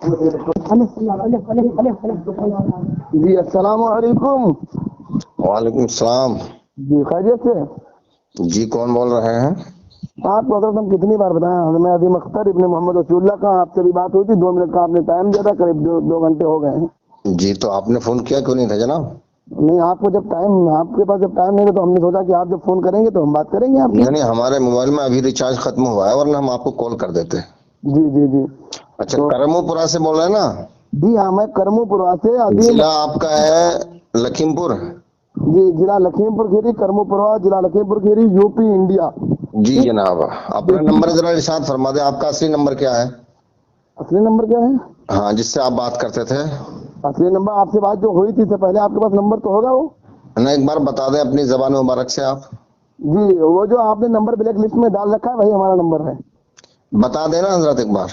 جی السلام علیکم. وعلیکم السلام. جی خیریت سے؟ جی کون بول رہے ہیں؟ آپ کو حضرت ہم کتنی بار بتائیں، میں عظیم اختر ابن محمد رسول اللہ کا. آپ سے بھی بات ہوئی تھی، 2 منٹ کا آپ نے ٹائم دیا تھا، قریب 2 گھنٹے ہو گئے ہیں. جی تو آپ نے فون کیا کیوں نہیں تھا جناب؟ نہیں، آپ کو جب ٹائم، آپ کے پاس جب ٹائم نہیں تھا تو ہم نے سوچا کہ آپ جب فون کریں گے تو ہم بات کریں گے آپ کی. نہیں ہمارے موبائل میں ابھی ریچارج ختم ہوا ہے ورنہ ہم آپ کو کال کر دیتے. جی جی جی. اچھا تو کرمو پورا سے بول رہے ہیں نا؟ جی ہاں، میں کرمو پورا سے عظیم. ضلع آپ کا ہے لکھیم پور؟ جی ضلع لکھیم پور کھیری، کرمو پورا ضلع لکھیم پور کھیری، یو پی، انڈیا. جی ٹھیک. جناب اپنا نمبر ذرا ارشاد فرما دیں، آپ کا اصلی نمبر کیا ہے؟ اصلی نمبر کیا ہے؟ ہاں جس سے آپ بات کرتے تھے. اصلی نمبر آپ سے بات جو ہوئی تھی اس سے پہلے آپ کے پاس نمبر تو ہوگا وہ. نا ایک بار بتا دیں اپنی زبان مبارک سے آپ. جی وہ جو آپ نے نمبر بلیک لسٹ میں ڈال رکھا ہے وہی ہمارا نمبر ہے. بتا دینا حضرت ایک بار.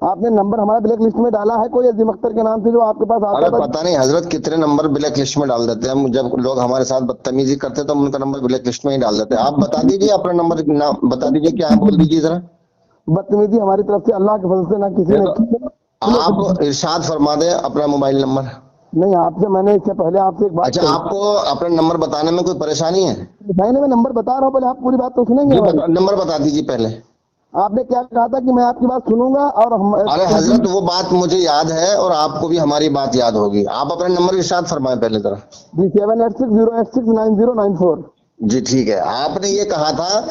آپ نے نمبر ہمارا بلیک لسٹ میں ڈالا ہے کوئی عظیم اختر کے نام سے جو آپ کے پاس آتا ارے تھا؟ پتہ نہیں حضرت کتنے نمبر بلیک لسٹ میں ڈال دیتے ہیں ہم، جب لوگ ہمارے ساتھ بدتمیزی کرتے تو ہم ان کا نمبر بلیک لسٹ میں ہی ڈال دیتے ہیں. آپ بتا دیجیے اپنا نمبر بتا دیجیے، کیا ہے بول دیجیے ذرا. بدتمیزی ہماری طرف سے اللہ کے فضل سے نہ کسی نے کی. آپ ارشاد فرما دیں اپنا موبائل نمبر. نہیں، آپ سے میں نے اس سے پہلے آپ سے ایک بات اچھا کہی. آپ کو اپنا نمبر بتانے میں کوئی پریشانی ہے؟ میں نمبر بتا رہا ہوں، پہلے آپ پوری بات تو سنیں گے جی ہماری. نمبر بتا دیجیے پہلے. آپ نے کیا کہا تھا کہ میں آپ کی بات سنوں گا اور ارے حضرت وہ بات مجھے یاد ہے اور آپ کو بھی ہماری بات یاد ہوگی. آپ اپنا نمبر ارشاد فرمائیں پہلے ذرا. جی 7860869094. جی ٹھیک ہے. آپ نے یہ کہا تھا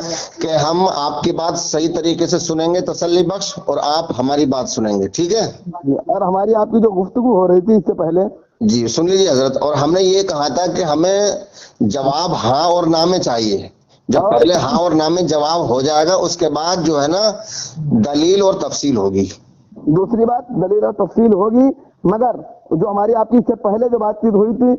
کہ ہم آپ کی بات صحیح طریقے سے سنیں گے تسلی بخش، اور آپ ہماری بات سنیں گے، ٹھیک ہے؟ اور ہماری آپ کی جو گفتگو ہو رہی تھی اس سے پہلے. جی سن لیجیے حضرت. اور ہم نے یہ کہا تھا کہ ہمیں جواب ہاں اور نہ میں چاہیے. جب اور پہلے ہاں اور نہ میں جواب ہو جائے گا اس کے بعد جو ہے نا دلیل اور تفصیل ہوگی. دوسری بات، دلیل اور تفصیل ہوگی. مگر جو ہماری آپ کی اس سے پہلے جو بات چیت ہوئی تھی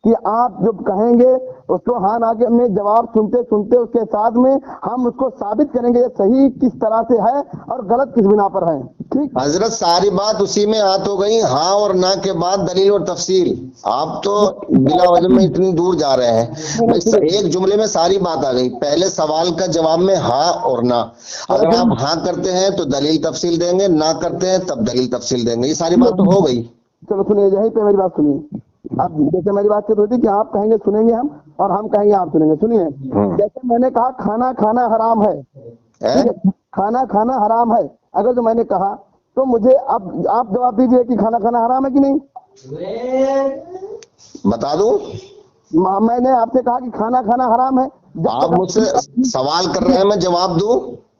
کہ آپ جب کہیں گے اس کو ہاں نہ کے میں جواب سنتے سنتے اس کے ساتھ میں ہم اس کو ثابت کریں گے یہ صحیح کس طرح سے ہے اور غلط کس بنا پر ہے. ٹھیک. حضرت ساری بات اسی میں آت ہو گئی، ہاں اور نہ کے بعد دلیل اور تفصیل. آپ تو بلا وجہ میں اتنی دور جا رہے ہیں. ایک جملے میں ساری بات آ گئی. پہلے سوال کا جواب میں ہاں اور نہ. اگر آپ ہاں کرتے ہیں تو دلیل تفصیل دیں گے، نہ کرتے ہیں تب دلیل تفصیل دیں گے. یہ ساری بات تو ہو گئی. چلو سنیے، یہیں پہ میری بات سنیے. اب جیسے میری بات ہوتی کہ آپ کہیں گے سنیں گے ہم، اور ہم کہیں گے آپ سنیں گے. سنیے، جیسے میں نے کہا کھانا کھانا حرام ہے. ٹھیک ہے، کھانا کھانا حرام ہے. اگر جو میں نے کہا تو مجھے اب آپ جواب دیجئے کہ کھانا کھانا حرام ہے کہ نہیں. بتا دوں؟ میں نے آپ سے کہا کہ کھانا کھانا حرام ہے. آپ مجھ سے سوال کر رہے ہیں، میں جواب دوں؟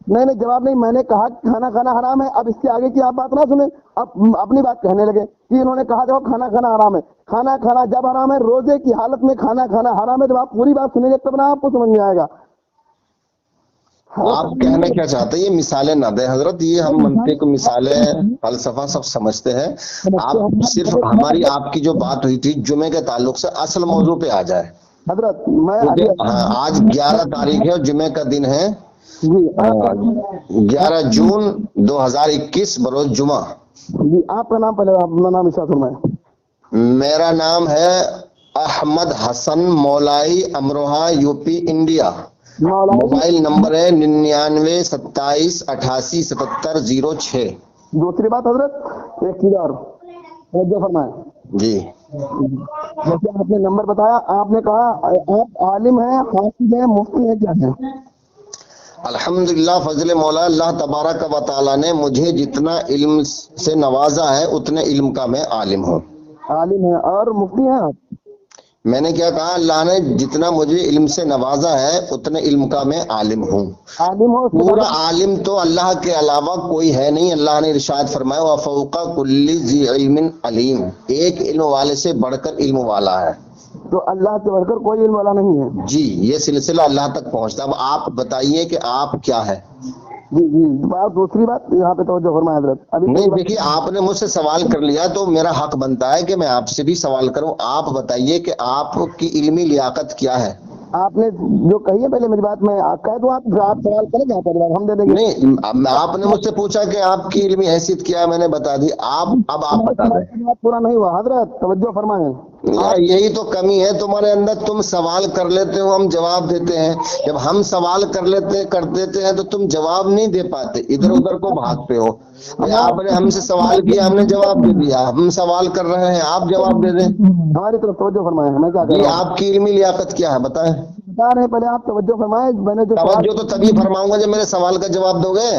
نہیں جواب نہیں. میں نے کہا کہ کھانا کھانا حرام ہے. اب اس کے آگے کی آپ بات نہ سنیں، اب اپنی بات کہنے لگے کہ انہوں نے کہا دیکھو کھانا کھانا حرام ہے. کھانا کھانا جب حرام ہے، روزے کی حالت میں کھانا کھانا حرام ہے. جب آپ پوری بات سنیں گے تب نہ آپ کو سمجھ میں آئے گا. آپ کہنا کیا چاہتے ہیں؟ یہ مثالیں نہ دیں حضرت. یہ ہم منطق مثالیں فلسفہ سب سمجھتے ہیں. آپ صرف ہماری آپ کی جو بات ہوئی تھی جمعے کے تعلق سے اصل موضوع پہ آ جائے. حضرت میں ابھی کیونکہ آج 11 تاریخ ہے اور جمعے کا دن ہے جی 11 جون 2021 بروز جمعہ. جی آپ کا نام پہلے اپنا نام ارشاد فرمائیں. میرا نام ہے Ahmad Hasan Maulai, Amroha, U P, India. Mobile number ہے 9927887706. دوسری بات حضرت، ایک چیز اور توجہ فرمائیں. جی جیسے آپ نے نمبر بتایا، آپ نے کہا آپ عالم ہیں، حافظ ہیں، مفتی ہیں، کیا ہیں؟ الحمدللہ فضل مولا اللہ تبارک و تعالی نے مجھے جتنا علم سے نوازا ہے اتنے علم کا میں عالم ہوں. عالم ہیں اور مفتی ہیں آپ. میں نے کیا کہا؟ اللہ نے جتنا مجھے علم سے نوازا ہے اتنے علم کا میں عالم ہوں. عالم ہو پورا عالم تو اللہ کے علاوہ کوئی ہے نہیں. اللہ نے ارشاد فرمایا وَفَوْقَ كُلِّ ذِي عِلْمٍ عَلِيمٌ. ایک علم والے سے بڑھ کر علم والا ہے. تو اللہ سے بڑھ کر کوئی علم والا نہیں ہے. جی یہ سلسلہ اللہ تک پہنچتا. اب آپ بتائیے کہ آپ کیا ہے. جی بات دوسری بات یہاں پہ توجہ فرمائیں حضرت. ابھی نہیں دیکھیے، آپ نے مجھ سے سوال کر لیا تو میرا حق بنتا ہے کہ میں آپ سے بھی سوال کروں. آپ بتائیے کہ آپ کی علمی لیاقت کیا ہے. آپ نے جو کہی ہے پہلے میری بات میں کہہ دوں، آپ سوال کریں گے آپ ہم دے دیں گے. نہیں آپ نے مجھ سے پوچھا کہ آپ کی علمی حیثیت کیا ہے، میں نے بتا دی. اب آپ بتا دیں. پورا نہیں ہوا حضرت، توجہ فرمائیں. یہی تو کمی ہے تمہارے اندر، تم سوال کر لیتے ہو ہم جواب دیتے ہیں، جب ہم سوال کر دیتے ہیں تو تم جواب نہیں دے پاتے، ادھر ادھر کو بھاگتے ہو۔ بھائی آپ نے ہم سے سوال کیا، ہم نے جواب دے دیا، ہم سوال کر رہے ہیں آپ جواب دے دیں۔ ہماری طرف توجہ فرمائیں، میں کیا کہہ جی رہا ہوں؟ آپ کی علمی لیاقت کیا ہے بتائیں؟ بتا رہے ہیں، پہلے آپ توجہ فرمائیں، میں نے جو سوال توجہ تو تبھی فرماؤں گا جب میرے سوال کا جواب دو گے۔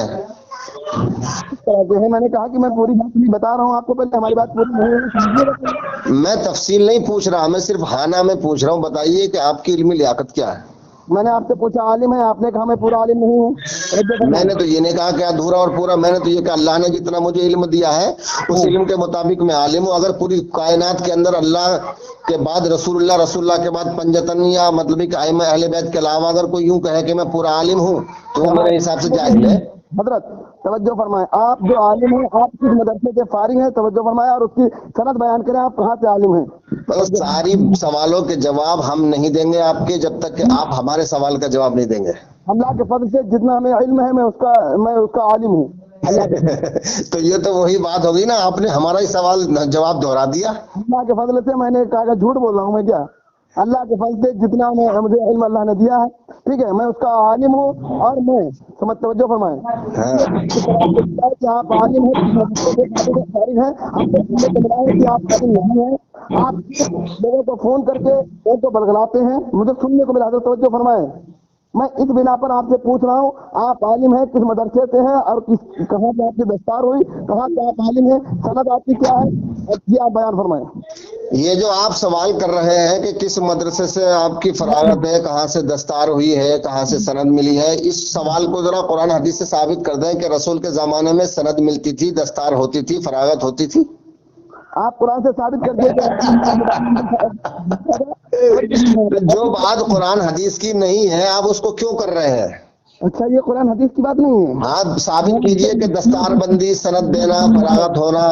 جو ہے میں نے کہا کہ میں پوری بات نہیں بتا رہا ہوں آپ کو، پہلے ہماری بات پوری نہیں ہوئی سمجھیے گا پہلے۔ میں تفصیل نہیں پوچھ رہا، میں صرف ہاں نہ میں پوچھ رہا ہوں، بتائیے کہ آپ کی علمی لیاقت کیا ہے؟ میں نے آپ سے پوچھا عالم ہے، آپ نے کہا میں پورا عالم نہیں ہوں۔ توجہ میں فرمائیں۔ نے تو یہ نہیں کہا کہ ادھورا اور پورا، میں نے تو یہ کہا اللہ نے جتنا مجھے علم دیا ہے اس علم کے مطابق میں عالم ہوں۔ اگر پوری کائنات کے اندر اللہ کے بعد رسول اللہ کے بعد پنجتن یا مطلب کہ ائمہ اہل بیت کے علاوہ اگر کوئی یوں کہے کہ میں پورا عالم ہوں تو وہ میرے حساب سے جاہل ہے۔ حضرت توجہ فرمائیں، آپ جو عالم ہیں، آپ کس مدرسے کے فارغ ہیں؟ توجہ فرمائیں اور اس کی سند بیان کریں، آپ کہاں سے عالم ہیں؟ بس ساری سوالوں کے جواب ہم نہیں دیں گے آپ کے جب تک کہ آپ ہمارے سوال کا جواب نہیں دیں گے۔ اللہ کے فضل سے جتنا ہمیں علم ہے میں اس کا عالم ہوں۔ تو یہ تو وہی بات ہوگی نا، آپ نے ہمارا ہی سوال جواب دہرا دیا۔ اللہ کے فضل سے میں نے کہا کہ جھوٹ بول رہا ہوں میں کیا؟ اللہ کے فضل سے جتنا مجھے علم اللہ نے دیا ہے، ٹھیک ہے، میں اس کا عالم ہوں، اور میں سمجھ توجہ فرمائیں کہ آپ عالم ہیں، فارغ ہیں، ہم کو سننے کو ملا ہے کہ آپ عالم نہیں ہیں، آپ لوگوں کو فون کر کے ان کو بلغلاتے ہیں، مجھے سننے کو ملا ہے، توجہ فرمائیں۔ میں اس بنا پر آپ سے پوچھ رہا ہوں، آپ عالم ہیں، کس مدرسے سے ہیں اور کہاں سے آپ کی دستار ہوئی، کہاں سے آپ عالم ہیں، سند آپ کی کیا ہے، یہ آپ بیان فرمائیں۔ یہ جو آپ سوال کر رہے ہیں کہ کس مدرسے سے آپ کی فراغت ہے، کہاں سے دستار ہوئی ہے، کہاں سے سند ملی ہے، اس سوال کو ذرا قرآن حدیث سے ثابت کر دیں کہ رسول کے زمانے میں سند ملتی تھی، دستار ہوتی تھی، فراغت ہوتی تھی۔ آپ قرآن سے ثابت کر دیے جو بات قرآن حدیث کی نہیں ہے آپ اس کو کیوں کر رہے ہیں؟ اچھا یہ قرآن حدیث کی بات نہیں ہے؟ آپ ثابت کیجئے کہ دستار بندی، سند دینا، فراغت ہونا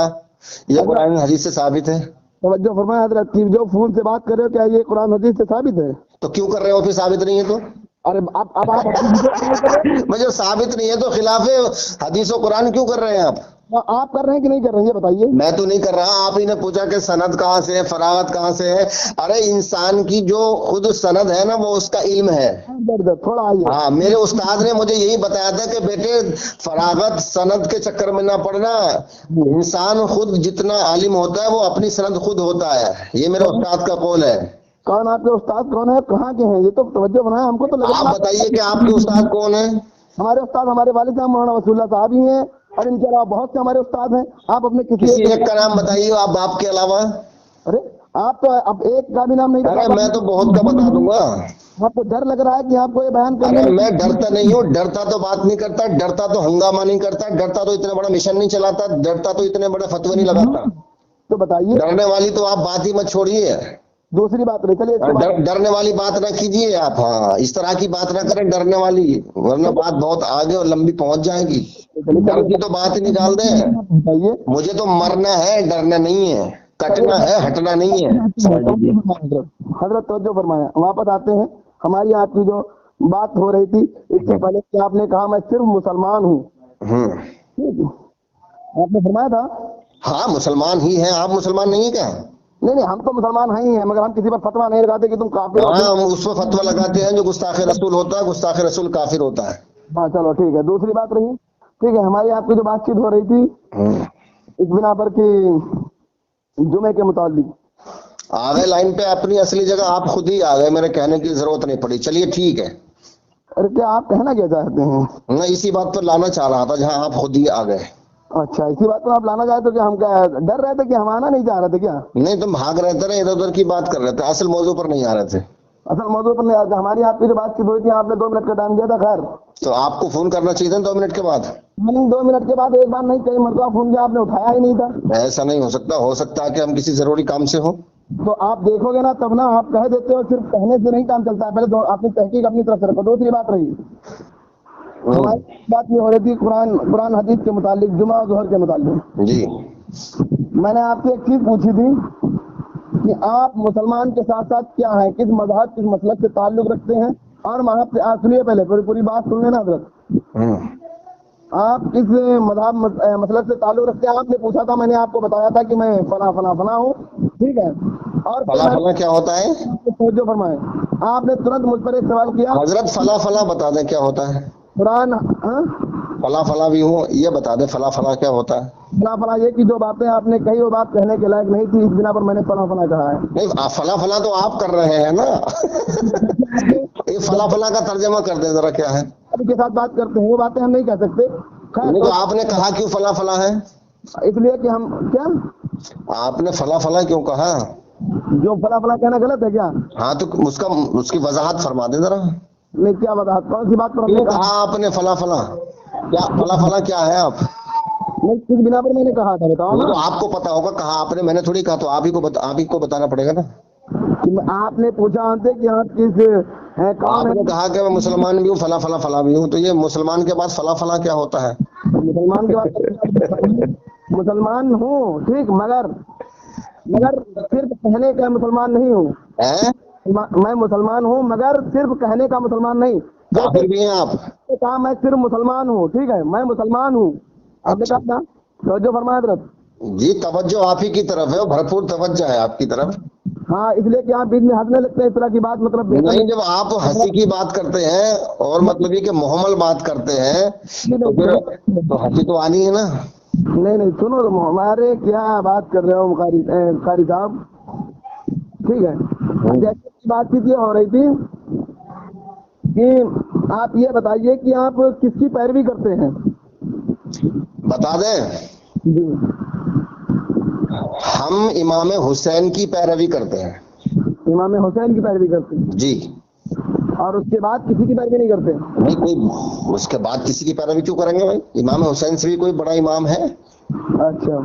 یہ قرآن حدیث سے ثابت ہے۔ توجہ فرمائیں حضرت، جو فون سے بات کر رہے ہو کیا یہ قرآن حدیث سے ثابت ہے؟ تو کیوں کر رہے ہو پھر ثابت نہیں ہے تو؟ ارے اب آپ مجھے ثابت نہیں ہے تو خلاف حدیث و قرآن کیوں کر رہے ہیں آپ کر رہے ہیں کہ نہیں کر رہے ہیں یہ بتائیے۔ میں تو نہیں کر رہا، آپ ہی نے پوچھا کہ سند کہاں سے ہے، فراغت کہاں سے ہے۔ ارے انسان کی جو خود سند ہے نا وہ اس کا علم ہے۔ تھوڑا آئیے۔ ہاں میرے استاد نے مجھے یہی بتایا تھا کہ بیٹے فراغت سند کے چکر میں نہ پڑنا، انسان خود جتنا عالم ہوتا ہے وہ اپنی سند خود ہوتا ہے، یہ میرے استاد کا قول ہے۔ کون آپ کے استاد کون ہے، کہاں کے ہیں، یہ تو توجہ بنائیں، ہم کو تو لگا آپ بتائیے کہ آپ کے استاد کون ہیں؟ ہمارے استاد ہمارے والد صاحب مولانا وسول اللہ صاحب ہی ہیں، اور ان کے علاوہ بہت سے ہمارے استاد ہیں۔ آپ اپنے کسی ایک کا نام بتائیے آپ باپ کے علاوہ۔ ارے آپ تو اب ایک کا بھی نام نہیں ارے میں تو بہت کا بتا دوں گا۔ آپ کو ڈر لگ رہا ہے کہ آپ کو یہ بیان کرنے ارے میں ڈرتا نہیں ہوں، ڈرتا تو بات نہیں کرتا، ڈرتا تو ہنگامہ نہیں کرتا، ڈرتا تو اتنا بڑا مشن نہیں چلاتا، ڈرتا تو اتنے بڑے فتوے نہیں لگاتا۔ تو بتائیے، ڈرنے والی تو آپ بات ہی مت چھوڑیے، دوسری بات نہیں، چلیے ڈرنے والی بات نہ کیجیے آپ، ہاں اس طرح کی بات نہ کریں ڈرنے والی، ورنہ بات بہت آگے اور لمبی پہنچ جائے گی۔ ڈر کی تو بات ہی نکال دیں، بتائیے۔ مجھے تو مرنا ہے، ڈرنا نہیں ہے، کٹنا ہے، ہٹنا نہیں ہے۔ حضرت توجہ فرمائیں، واپس آتے ہیں، ہماری آپ کی جو بات ہو رہی تھی اس سے پہلے کہ آپ نے کہا میں صرف مسلمان ہوں، آپ نے فرمایا تھا ہاں مسلمان ہی ہیں، آپ مسلمان نہیں ہیں کیا؟ نہیں ہم تو مسلمان ہیں ہی ہیں، مگر ہم کسی پر فتویٰ نہیں لگاتے کہ تم کافر ہو۔ ہاں ہم اس پر فتویٰ لگاتے ہیں جو گستاخ رسول ہوتا ہے، گستاخ رسول کافر ہوتا ہے۔ ہاں چلو ٹھیک ہے، دوسری بات رہی، ٹھیک ہے، ہماری آپ کی جو بات چیت ہو رہی تھی اس بنا پر کہ جمعے کے متعلق آ گئے لائن پہ، اپنی اصلی جگہ آپ خود ہی آ گئے، میرے کہنے کی ضرورت نہیں پڑی، چلیے ٹھیک ہے۔ ارے کیا آپ کہنا کیا چاہتے ہیں؟ میں اسی بات پر لانا چاہ رہا تھا جہاں آپ خود ہی آ گئے۔ اچھا اسی بات پر آپ لانا چاہتے ہو کہ ہم کیا ڈر رہے تھے کہ ہم آنا نہیں چاہ رہے تھے کیا؟ نہیں تم بھاگ رہے تھے نا، ادھر ادھر کی بات کر رہے تھے، اصل موضوع پر نہیں آ رہے تھے۔ اصل موضوع پر نہیں آتے، ہماری آپ کی جو بات چیت ہوئی تھی آپ نے 2 منٹ کا ٹائم دیا تھا، خیر تو آپ کو فون کرنا چاہیے تھا 2 منٹ کے بعد۔ 2 منٹ کے بعد ایک بار نہیں کئی مرتبہ فون کیا، آپ نے اٹھایا ہی نہیں تھا۔ ایسا نہیں ہو سکتا، ہو سکتا ہے کہ ہم کسی ضروری کام سے ہو۔ تو آپ دیکھو گے نا تب نا، آپ کہہ دیتے ہو، صرف کہنے سے نہیں کام چلتا ہے، پہلے اپنی تحقیق اپنی طرف سے رکھو۔ دوسری بات رہی، ہماری بات یہ ہو رہی تھی قرآن حدیث کے متعلق، جمعہ اور ظہر کے متعلق۔ جی میں نے آپ سے ایک چیز پوچھی تھی کہ آپ مسلمان کے ساتھ ساتھ کیا ہیں، کس مذہب کس مسلک سے تعلق رکھتے ہیں، اور وہاں پہ سنیے، پہلے پوری بات سن لینا حضرت۔ آپ کس مذہب مسلک سے تعلق رکھتے ہیں؟ آپ نے پوچھا تھا، میں نے آپ کو بتایا تھا کہ میں فلاں فلاں فلاں ہوں، ٹھیک ہے، اور فلاں فلاں کیا ہوتا ہے توجہ فرمائیں، آپ نے ترنت مجھ پر ایک سوال کیا، حضرت؟ فلاں فلاں بتا دیں کیا ہوتا ہے؟ قرآن، ہاں، فلاں فلاں بھی ہوں، یہ بتا دیں فلاں فلاں کیا ہوتا ہے؟ فلاں فلاں یہ کہ جو باتیں آپ نے کہی وہ بات کہنے کے لائق نہیں تھی، اس بنا پر میں نے فلاں فلاں کہا ہے۔ نہیں، فلاں فلاں تو آپ کر رہے ہیں نا، یہ فلاں فلاں کا ترجمہ کر دیں ذرا، کیا ہے؟ آپ کے ساتھ بات کرتے ہیں، وہ باتیں ہم نہیں کہہ سکتے، خیر نہیں تو تو آپ نے کہا کیوں فلاں فلاں ہے؟ اس لیے کہ ہم کیا، آپ نے فلاں فلاں کیوں کہا؟ جو فلاں فلاں کہنا غلط ہے کیا؟ ہاں تو اس کی وضاحت فرما دیں ذرا، نہیں، کیا وضاحت، کون سی بات پر ہم نے کیوں کہا؟ کہا آپ نے فلاں فلاں؟ کیا فلاں فلاں کیا ہے آپ؟ نہیں، کس بنا پر میں نے کہا تھا بتاؤ وہ نا، تو آپ کو پتا ہوگا کہا آپ نے، میں نے تھوڑی کہا، تو آپ ہی کو بتانا پڑے گا نا۔ کہ آپ نے پوچھا ہم سے کہ آپ کس ہیں، کون آپ نے ہے؟ کہا کہ میں مسلمان بھی ہوں، فلاں فلاں فلاں بھی ہوں، تو یہ مسلمان کے بعد فلاں فلاں کیا ہوتا ہے؟ مسلمان کے بعد مسلمان ہوں، ٹھیک، مگر صرف کہنے کا مسلمان نہیں ہوں، ہیں؟ میں مسلمان ہوں مگر صرف کہنے کا مسلمان نہیں، جیسے کافر بھی ہیں آپ؟ کہا میں صرف مسلمان ہوں، ٹھیک ہے، میں مسلمان ہوں، آپ نے اچھا کہا نا، توجہ فرمائے حضرت، جی، توجہ آپ ہی کی طرف ہے، بھرپور توجہ ہے آپ کی طرف۔ ہاں، اس لیے کہ آپ بیچ میں ہنسنے لگتے ہیں، اس طرح کی بات مطلب بہتر نہیں، جب آپ ہنسی کی بات کرتے ہیں اور مطلب یہ کہ محمل بات کرتے ہیں تو پھر تو ہنسی تو آنی ہے نا۔ نہیں سنو، ہمارے کیا بات کر رہے ہو قاری صاحب، ٹھیک ہے، جیسے بات چیت یہ ہو رہی تھی کہ آپ یہ بتائیے کہ آپ کس کی پیروی کرتے ہیں؟ بتا دیں، جی، ہم امام حسین کی پیروی کرتے ہیں۔ امام حسین کی پیروی کرتے ہیں، جی، اور اس کے بعد کسی کی پیروی نہیں کرتے؟ نہیں، کوئی اس کے بعد کسی کی پیروی کیوں کریں گے بھائی؟ امام حسین سے بھی کوئی بڑا امام ہے؟ اچھا،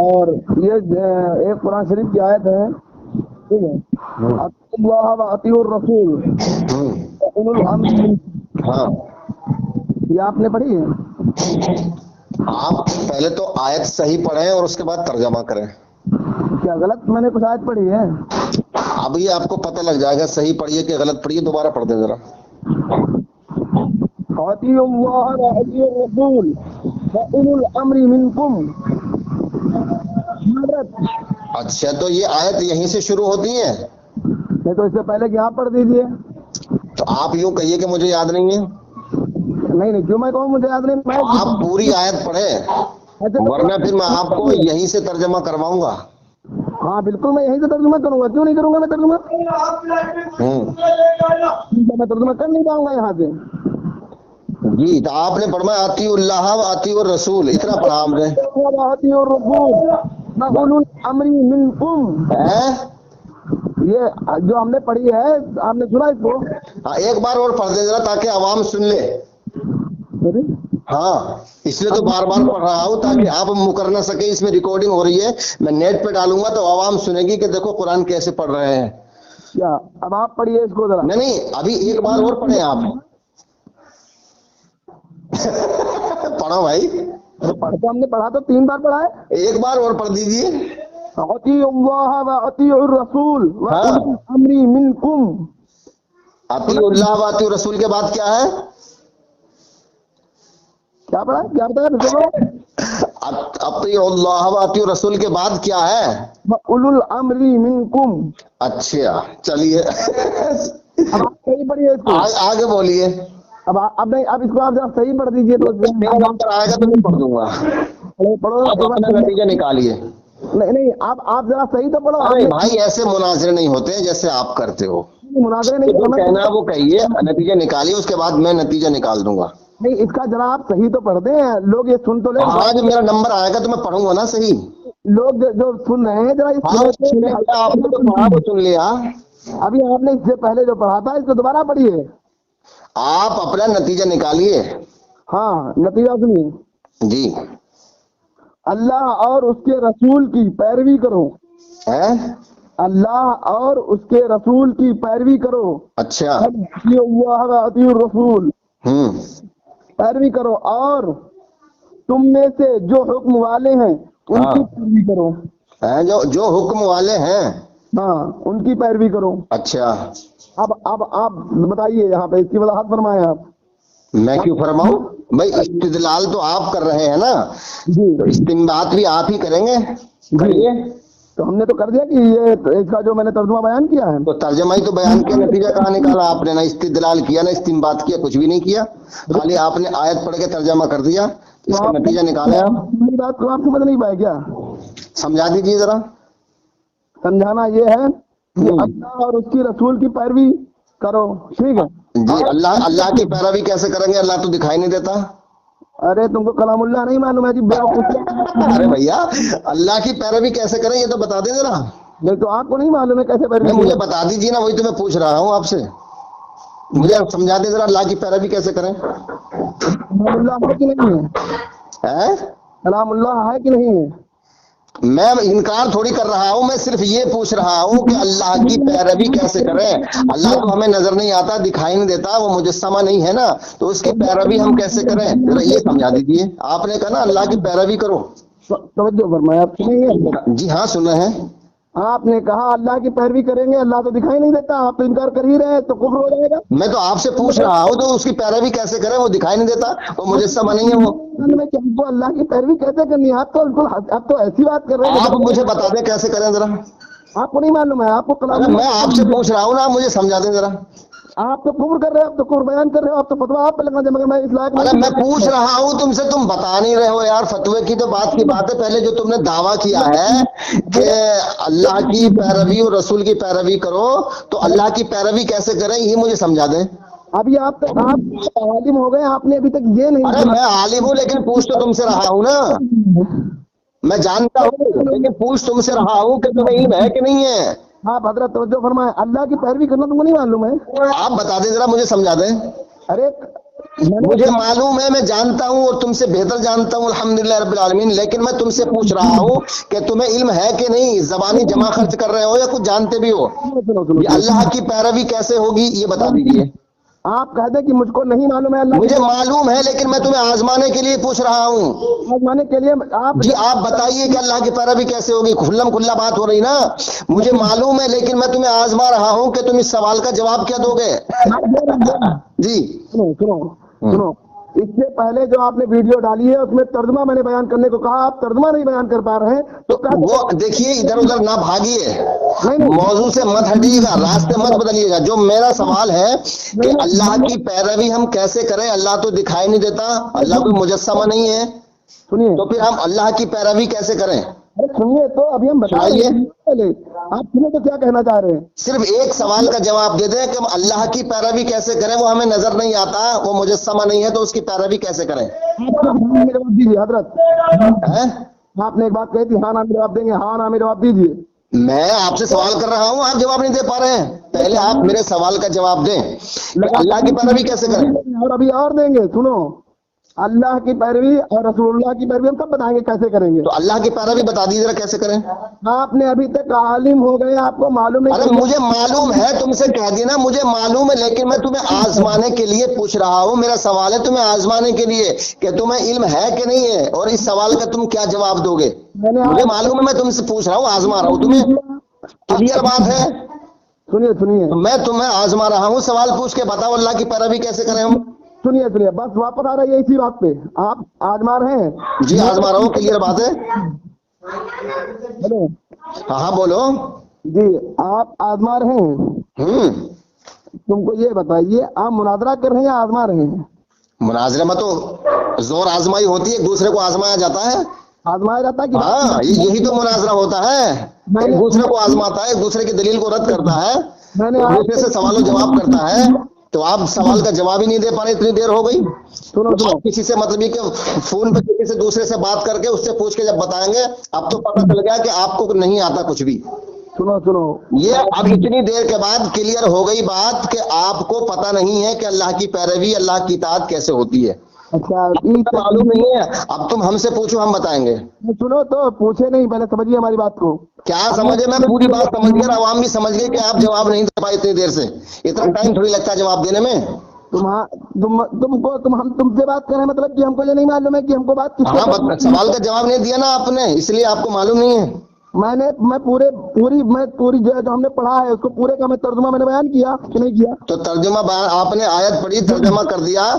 اور یہ ایک قرآن شریف کی آیت ہے، ٹھیک ہے، اطیعوا اللہ و اطیعوا الرسول اولو الامر منکم، ہاں، یہ آپ نے پڑھی ہے؟ آپ پہلے تو آیت صحیح پڑھیں اور اس کے بعد ترجمہ کریں۔ کیا غلط میں نے کچھ آیت پڑھی ہے؟ ابھی آپ کو پتہ لگ جائے گا صحیح پڑھیے کہ غلط پڑھیے، دوبارہ پڑھ دیں ذرا۔ اطیعوا اللہ و اطیعوا الرسول واولو الامر منکم، حضرت، اچھا، تو یہ آیت یہیں سے شروع ہوتی ہے؟ نہیں تو اس سے پہلے کہ آپ پڑھ دیجئے۔ تو آپ یوں کہیے کہ مجھے یاد نہیں ہے۔ نہیں کیوں میں کہوں مجھے یاد نہیں، میں آپ پوری آیت پڑھیں، ورنہ پھر میں آپ کو یہیں سے ترجمہ کرواؤں گا۔ ہاں بالکل، میں یہیں سے ترجمہ کروں گا، کیوں نہیں کروں گا میں ترجمہ؟ میں ترجمہ کر نہیں پاؤں گا یہاں سے۔ جی، تو آپ نے پڑھا اطیعوا اللہ و اطیعوا الرسول، اتنا پڑھا ہم نے۔ اطیعوا الرسول واولو الامر منکم، یہ جو ہم نے پڑھی ہے، آپ نے سنا اس کو؟ ہاں، ایک بار اور پڑھ دیں ذرا تاکہ عوام سن لے۔ ہاں، اس لیے تو بار بار پڑھ رہا ہوں تاکہ آپ مکر نہ سکے، اس میں ریکارڈنگ ہو رہی ہے، میں نیٹ پہ ڈالوں گا تو عوام سنے گی کہ دیکھو قرآن کیسے پڑھ رہے ہیں۔ کیا اب آپ پڑھیے اس کو ذرا؟ نہیں، ابھی ایک بار اور پڑھیں آپ۔ پڑھو بھائی، پڑھتے ہم نے پڑھا تو 3 بار پڑھا ہے۔ ایک بار اور پڑھ دیجئے۔ اطیعوا اللہ و اطیعوا الرسول واولو الامر منکم، اطیعوا اللہ و اطیعوا الرسول کے بعد کیا ہے؟ کیا پڑھا ہے؟ کیا بتایا؟ اطیعوا اللہ و اطیعوا الرسول کے بعد کیا ہے؟ واولو الامر منکم۔ اچھا، چلیے اب آپ صحیح پڑھیے اس کو، آگے بولیے۔ اب نہیں، اب اس کو آپ ذرا صحیح پڑھ دیجئے تو میرا نمبر آئے گا تو میں پڑھ دوں گا، پڑھو آپ ایک اپنا بار۔ نتیجہ نکالیے۔ نہیں آپ ذرا صحیح تو پڑھو، آپ ارے نے بھائی، ایسے مناظرے نہیں ہوتے ہیں جیسے آپ کرتے ہو۔ مناظرے نہیں جو کہنا ہے سمجھ، وہ کہیے، نتیجہ نکالیے، اس کے بعد میں نتیجہ نکال دوں گا۔ نہیں اس کا ذرا آپ صحیح تو پڑھ دیں، لوگ یہ سن تو لیں، ہاں، جب میرا نمبر آئے گا تو میں پڑھوں گا نا صحیح۔ لوگ جو سن رہے ہیں ذرا اس ہاں، آپ نے تو پڑھا وہ سن لیا۔ ابھی آپ نے اس سے پہلے جو پڑھا تھا اس کو دوبارہ پڑھیے۔ آپ اپنا نتیجہ نکالیے۔ ہاں، نتیجہ سنیے، جی، اللہ اور اس کے رسول کی پیروی کرو، ہیں؟ اللہ اور اس کے رسول کی پیروی کرو، اچھا، اطیعوا اللہ و اطیعوا الرسول، پیروی کرو، اور تم میں سے جو حکم والے ہیں ان ہاں، کی پیروی کرو، ہیں جو حکم والے ہیں، ہاں ان کی پیروی کرو۔ اچھا، اب آپ بتائیے، یہاں پہ اس کی وضاحت فرمائیں آپ۔ میں کیوں فرماؤں بھائی؟ استدلال تو آپ کر رہے ہیں نا، جی تو استنباط بھی آپ ہی کریں گے، کریے۔ تو ہم نے تو کر دیا کہ یہ اس کا جو میں نے ترجمہ بیان کیا ہے، تو ترجمہ ہی تو بیان کے نتیجہ کہاں نکالا آپ نے؟ نہ استدلال کیا، نہ استنباط کیا، کچھ بھی نہیں کیا، خالی آپ نے آیت پڑھ کے ترجمہ کر دیا، اس کا نتیجہ نکالیں آپ۔ میری بات کو آپ سمجھ نہیں پائے کیا؟ سمجھا دیجیے ذرا۔ سمجھانا یہ ہے کہ اللہ اور اس کی رسول کی پیروی کرو، ٹھیک ہے؟ جی، اللہ کی پیروی کیسے کریں گے؟ اللہ تو دکھائی نہیں دیتا۔ ارے تم کو کلام اللہ نہیں معلوم ہے جی، ارے بھیا، اللہ کی پیروی کیسے کریں یہ تو بتا دیں ذرا۔ نہیں تو آپ کو نہیں معلوم ہے کیسے پیروی نہیں، مجھے بتا دیجیے نا، وہی تو میں پوچھ رہا ہوں آپ سے، مجھے سمجھا دیں ذرا اللہ کی پیروی کیسے کریں۔ کلام اللہ ہے کہ نہیں ہے؟ ہیں؟ کلام اللہ ہے کہ نہیں ہے؟ میں انکار تھوڑی کر رہا ہوں، میں صرف یہ پوچھ رہا ہوں کہ اللہ کی پیروی کیسے کریں۔ اللہ تو ہمیں نظر نہیں آتا، دکھائی نہیں دیتا، وہ مجسمہ نہیں ہے نا، تو اس کی پیروی ہم کیسے کریں؟ ذرا یہ سمجھا دیجیے۔ آپ نے کہا نا اللہ کی پیروی کرو۔ توجہ فرمائیں، آپ سنیں گے؟ جی ہاں، سن رہے ہیں۔ آپ نے کہا اللہ کی پیروی کریں گے، اللہ تو دکھائی نہیں دیتا، آپ تو انکار کر ہی رہے ہیں، تو کفر ہو جائے گا۔ میں تو آپ سے پوچھ رہا ہوں تو اس کی پیروی کیسے کریں؟ وہ دکھائی نہیں دیتا، وہ مجسمہ نہیں ہے وہ۔ میں کہ ہم کو اللہ کی پیروی کیسے کرنی ہے؟ آپ تو ایسی بات کر رہے ہیں آپ مجھے بتا دیں کیسے کریں ذرا۔ آپ کو نہیں معلوم ہے، آپ کو کلام ارے میں آپ سے پوچھ رہا ہوں نا، مجھے سمجھا دیں ذرا۔ آپ تو کفر کر رہے ہیں، آپ تو کفر بیان کر رہے ہو، آپ تو فتویٰ آپ پہ لگنا مگر میں اس لائق ارے میں پوچھ رہا ہوں تم سے، تم بتا نہیں رہے ہو یار۔ فتوے کی تو بات کی بات ہے، پہلے جو تم نے دعویٰ کیا ہے کہ اللہ کی پیروی اور رسول کی پیروی کرو، تو اللہ کی پیروی کیسے کریں یہ مجھے سمجھا دیں۔ ابھی آپ عالم ہو گئے، آپ نے ابھی تک یہ نہیں ارے میں عالم ہوں لیکن پوچھ تو تم سے رہا ہوں نا، میں جانتا ہوں لیکن پوچھ تم سے رہا ہوں کہ تمہیں علم ہے کہ نہیں ہے۔ آپ حضرت توجہ فرمائیں، اللہ کی پیروی کرنا تم کو نہیں معلوم ہے؟ آپ بتا دیں ذرا، مجھے سمجھا دیں۔ ارے مجھے معلوم ہے، میں جانتا ہوں اور تم سے بہتر جانتا ہوں الحمدللہ رب العالمین، لیکن میں تم سے پوچھ رہا ہوں کہ تمہیں علم ہے کہ نہیں؟ زبانی جمع خرچ کر رہے ہو یا کچھ جانتے بھی ہو؟ یہ اللہ کی پیروی کیسے ہوگی یہ بتا دیجیے۔ آپ کہہ دیں کہ مجھ کو نہیں معلوم ہے، اللہ مجھے معلوم ہے لیکن میں تمہیں آزمانے کے لیے پوچھ رہا ہوں۔ آزمانے کے لیے آپ جی آپ بتائیے کہ اللہ کی پیروی کیسے ہوگی؟ کھلم کھلا بات ہو رہی نا، مجھے معلوم ہے لیکن میں تمہیں آزما رہا ہوں کہ تم اس سوال کا جواب کیا دو گے۔ جی سنو، اس سے پہلے جو آپ نے ویڈیو ڈالی ہے اس میں ترجمہ میں نے بیان کرنے کو کہا، آپ ترجمہ نہیں بیان کر پا رہے ہیں تو وہ دیکھیے، ادھر ادھر نہ بھاگیے، موضوع سے مت ہٹیے گا، راستے مت بدلیے گا۔ جو میرا سوال ہے کہ اللہ کی پیروی ہم کیسے کریں؟ اللہ تو دکھائی نہیں دیتا، اللہ کوئی مجسمہ نہیں ہے، سنیے تو پھر ہم اللہ کی پیروی کیسے کریں؟ سنیے تو ابھی ہم بتائیے، آپ سنیں تو کیا کہنا چاہ رہے ہیں؟ صرف ایک سوال کا جواب دے دیں کہ ہم اللہ کی پیروی کیسے کریں؟ وہ ہمیں نظر نہیں آتا، وہ مجسمہ نہیں ہے، تو اس کی پیروی کیسے کریں؟ جواب دیجیے حضرت، ہیں؟ آپ نے ایک بات کہی تھی، ہاں نام جواب دیں گے، ہاں نام جواب دیجیے۔ میں آپ سے سوال کر رہا ہوں، آپ جواب نہیں دے پا رہے ہیں، پہلے آپ میرے سوال کا جواب دیں کہ اللہ کی پیروی کیسے کریں؟ اور ابھی اور دیں گے، سنو، اللہ کی پیروی اور رسول اللہ کی پیروی ہم سب بتائیں گے کیسے کریں گے۔ تو اللہ کی پیروی بتا دیجیے ذرا کیسے کریں۔ آپ نے ابھی تک عالم ہو گئے، آپ کو معلوم ارے نہیں۔ مجھے معلوم ہے، تم سے کہہ دینا مجھے معلوم ہے، لیکن میں تمہیں آزمانے کے لیے پوچھ رہا ہوں۔ میرا سوال ہے تمہیں آزمانے کے لیے کہ تمہیں علم ہے کہ نہیں ہے، اور اس سوال کا تم کیا جواب دو گے؟ مجھے معلوم ہے، میں تم سے پوچھ رہا ہوں، آزما رہا ہوں تمہیں، کلیئر بات ہے۔ سنیے میں تمہیں آزما رہا ہوں، سوال پوچھ کے بتاؤ اللہ کی پیروی کیسے کریں ہم؟ سنیے بس واپس آ رہی ہے اسی بات پہ، آپ آزما رہے ہیں۔ جی آزما رہا ہوں، کلیئر بات ہے۔ ہلو، ہاں بولو۔ جی آپ آزما رہے ہیں، تم کو یہ بتائیے آپ مناظرہ کر رہے ہیں یا آزما رہے ہیں؟ مناظرے میں تو زور آزمائی ہوتی ہے، ایک دوسرے کو آزمایا جاتا ہے۔ آزمایا جاتا ہے کہ ہاں، یہی تو مناظرہ ہوتا ہے، ایک دوسرے کو آزماتا ہے، ایک دوسرے کی دلیل کو رد کرتا ہے، ایک دوسرے سے سوال و جواب کرتا ہے۔ تو آپ سوال کا جواب ہی نہیں دے پا رہے، اتنی دیر ہو گئی۔ آپ کسی سے مطلب یہ کہ فون پہ کسی سے دوسرے سے بات کر کے اس سے پوچھ کے جب بتائیں گے، اب تو پتہ چل گیا کہ آپ کو نہیں آتا کچھ بھی۔ سنو یہ اب اتنی دیر کے بعد کلیئر ہو گئی بات کہ آپ کو پتہ نہیں ہے کہ اللہ کی پیروی، اللہ کی اطاعت کیسے ہوتی ہے۔ اچھا معلوم نہیں ہے، اب تم ہم سے پوچھو، ہم بتائیں گے۔ سنو تو پوچھے نہیں، پہلے سمجھیے ہماری بات کو۔ کیا سمجھے؟ میں پوری بات سمجھ گیا، عوام بھی سمجھ گئی کہ آپ جواب نہیں دے پائے اتنی دیر سے، اتنا ٹائم تھوڑی لگتا ہے جواب دینے میں۔ تم سے بات کریں مطلب کہ ہم کو یہ نہیں معلوم ہے کہ ہم کو بات کس ہاں، سوال کا جواب نہیں دیا نا آپ نے، اس لیے آپ کو معلوم نہیں ہے۔ میں پوری جو ہم نے پڑھا ہے اس کو پورے کا میں ترجمہ میں نے بیان کیا کہ نہیں کیا؟ تو ترجمہ آپ نے آیت پڑھی ترجمہ کر دیا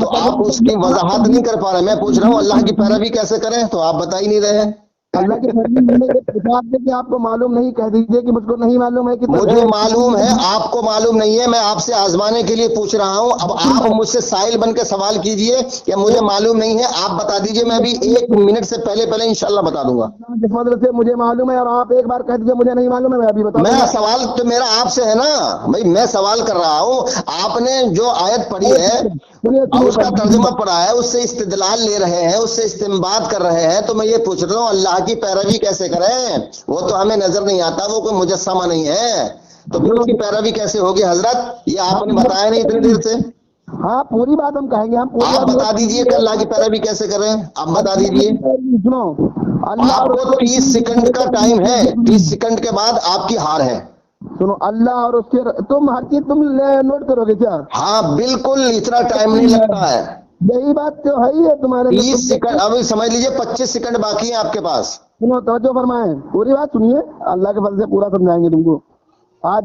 تو آپ اس کی وضاحت نہیں کر پا رہے. میں پوچھ رہا ہوں اللہ کی پیروی کیسے کریں تو آپ بتا ہی نہیں رہے ہیں. اللہ کے کہ آپ کو معلوم نہیں، کہہ دیجئے کہ مجھ کو نہیں معلوم ہے کہ مجھے معلوم ہے، آپ کو معلوم نہیں ہے. میں آپ سے آزمانے کے لیے پوچھ رہا ہوں. اب آپ مجھ سے سائل بن کے سوال کیجئے کہ مجھے معلوم نہیں ہے، آپ بتا دیجئے. میں ابھی 1 منٹ سے پہلے انشاءاللہ بتا دوں گا. کے فضل سے مجھے معلوم ہے، اور آپ ایک بار کہہ دیجئے مجھے نہیں معلوم ہے، میں ابھی بتا دوں میں گا. سوال تو میرا آپ سے ہے نا بھائی، میں سوال کر رہا ہوں. آپ نے جو آیت پڑھی ہے اور اس کا ترجمہ پڑھا ہے، اس سے استدلال لے رہے ہیں، اس سے استنباط کر رہے ہیں. تو میں یہ پوچھ رہا ہوں اللہ کی پیروی کیسے کریں؟ وہ تو ہمیں نظر نہیں آتا، وہ کوئی مجسمہ نہیں ہے. تو پھر اس کی پیروی کیسے ہوگی حضرت؟ یہ آپ نے بتایا نہیں اتنی دیر سے. ہاں پوری بات ہم کہیں گے. ہم پوری آپ بتا دیجئے کہ اللہ کی پیروی کیسے کریں. آپ بتا دیجئے. سنو، اللہ آپ کو 30 سیکنڈ کا ٹائم ہے. 30 سیکنڈ کے بعد آپ کی ہار ہے. سنو، اللہ اور اس کے تم ہر چیز تم نوٹ کرو گے کیا؟ ہاں بالکل، اتنا ٹائم نہیں لگتا ہے. یہی بات تو ہے ہی ہے تمہارے. 30 سیکنڈ ابھی سمجھ لیجئے 25 سیکنڈ باقی ہیں آپ کے پاس. سنو، توجہ فرمائیں، پوری بات سنیے. اللہ کے فضل سے پورا سمجھائیں گے تم کو. آج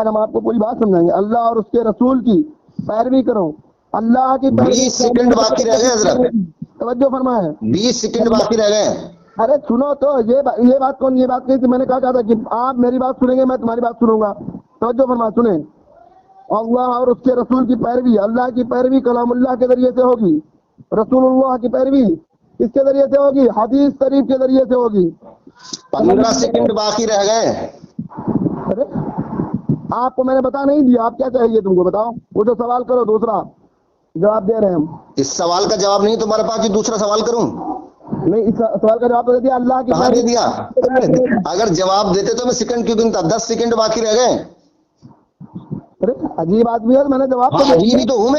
ہم آپ کو پوری بات سمجھائیں گے. اللہ اور اس کے رسول کی پیروی کرو. اللہ کی 20 سیکنڈ باقی رہ گئے حضرت. توجہ فرمائیں. 20 سیکنڈ باقی رہ گئے. ارے سنو تو، یہ بات کون، یہ بات کہی تھی؟ میں نے کہا تھا کہ آپ میری بات سنیں گے، میں تمہاری بات سنوں گا. توجہ فرمائیں، سنیں. اللہ اور اس کے رسول کی پیروی، اللہ کی پیروی کلام اللہ کے ذریعے سے ہوگی. رسول اللہ کی پیروی اس کے ذریعے سے ہوگی، حدیث شریف کے ذریعے سے ہوگی. 15 سیکنڈ باقی رہ گئے. ارے آپ کو میں نے بتا نہیں دیا، آپ کیا چاہیے تم کو؟ بتاؤ. وہ جو سوال کرو، دوسرا جواب دے رہے ہیں ہم. اس سوال کا جواب نہیں تمہارے پاس، جو دوسرا سوال کروں؟ نہیں، اس سوال کا جواب تو دے دیا. اللہ کی کہاں دے دیا؟ اگر جواب دیتے تو میں سیکنڈ کیوں گنتا؟ 10 سیکنڈ باقی رہ گئے. ارے عجیب آدمی ہے، میں نے جواب تو عجیب ہی تو ہوں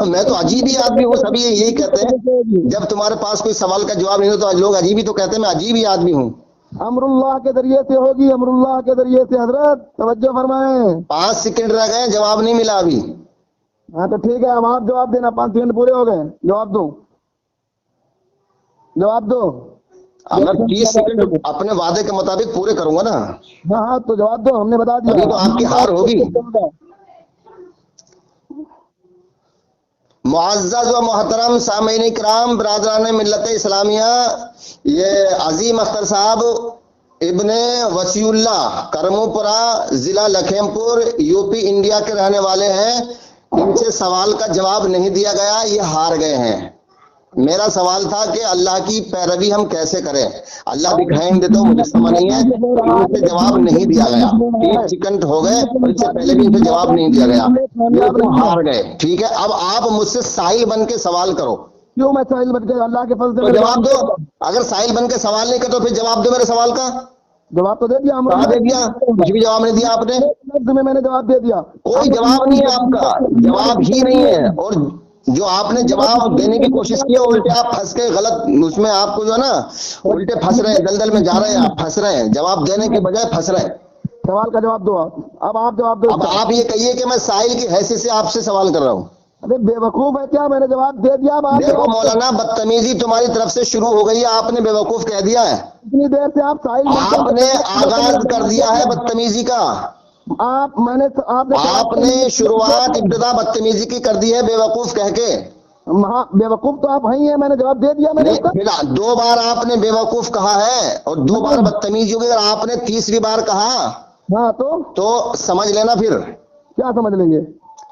میں تو عجیب ہی آدمی ہوں. سبھی یہی کہتے ہیں جب تمہارے پاس کوئی سوال کا جواب نہیں ہوتا تو لوگ عجیب ہی تو کہتے ہیں. میں عجیب ہی آدمی ہوں. امر اللہ کے ذریعے سے ہوگی، امر اللہ کے ذریعے سے. حضرت توجہ فرمائیں. 5 سیکنڈ رہ گئے، جواب نہیں ملا ابھی. ہاں تو ٹھیک ہے، ہم آپ جواب دینا. 5 سیکنڈ پورے ہو گئے. جواب دو، جواب دو. اگر 30 سیکنڈ اپنے وعدے کے مطابق پورے کروں گا نا. ہاں تو جواب دو، ہم نے بتا دیا. ابھی تو آپ کی ہار ہوگی. معزز و محترم سامعین کرام، برادران ملت اسلامیہ، یہ عظیم اختر صاحب ابن وسیع اللہ کرمو پورہ ضلع لکھیم پور یو پی انڈیا کے رہنے والے ہیں. ان سے سوال کا جواب نہیں دیا گیا، یہ ہار گئے ہیں. میرا سوال تھا کہ اللہ کی پیروی ہم کیسے کریں. اللہ دکھائیں دیتا ہوں، مجسمہ نہیں ہے. ان سے جواب نہیں دیا گیا. 30 سیکنڈ ہو گئے اور اس سے پہلے بھی ان سے جواب نہیں دیا گیا. یہ تو ہار گئے. ٹھیک ہے، اب آپ مجھ سے سائل بن کے سوال کرو. کیوں میں سائل بن کے؟ اللہ کے فضل تو سے جواب دو. اگر سائل بن کے سوال نہیں کرتے تو پھر جواب دو میرے سوال کا. جواب تو دے دیا. کہاں دے دیا؟ کچھ بھی جواب نہیں دیا آپ نے. تمہیں میں نے جواب دے دیا. کوئی جواب نہیں ہے آپ کا، جواب ہی نہیں ہے. اور جو آپ نے جواب دینے کی کوشش کی ہے الٹے آپ پھنس کے غلط اس میں، آپ کو جو ہے نا الٹے پھنس رہے ہیں، دلدل میں جا رہے ہیں. آپ پھنس رہے ہیں، جواب دینے کے بجائے پھنس رہے ہیں. سوال کا جواب دو. اب آپ جواب دو. اب آپ یہ کہیے کہ میں سائل کی حیثیت سے آپ سے سوال کر رہا ہوں. ارے بے وقوف ہے کیا؟ میں نے جواب دے دیا. اب آپ دیکھو مولانا، بدتمیزی تمہاری طرف سے شروع ہو گئی ہے. آپ نے بے وقوف کہہ دیا ہے. اتنی دیر سے آپ سائل آپ نے آغاز کر دیا ہے بدتمیزی کا. آپ نے شروعات ابتدا بدتمیزی کی کر دی ہے بے وقوف کہہ کے. ہاں بے وقوف تو آپ ہیں، میں نے جواب دے دیا. میں نے 2 بار آپ نے بے وقوف کہا ہے اور 2 بار بدتمیزی ہوگی. اگر آپ نے 30ویں بار کہا ہاں تو سمجھ لینا. پھر کیا سمجھ لیں گے؟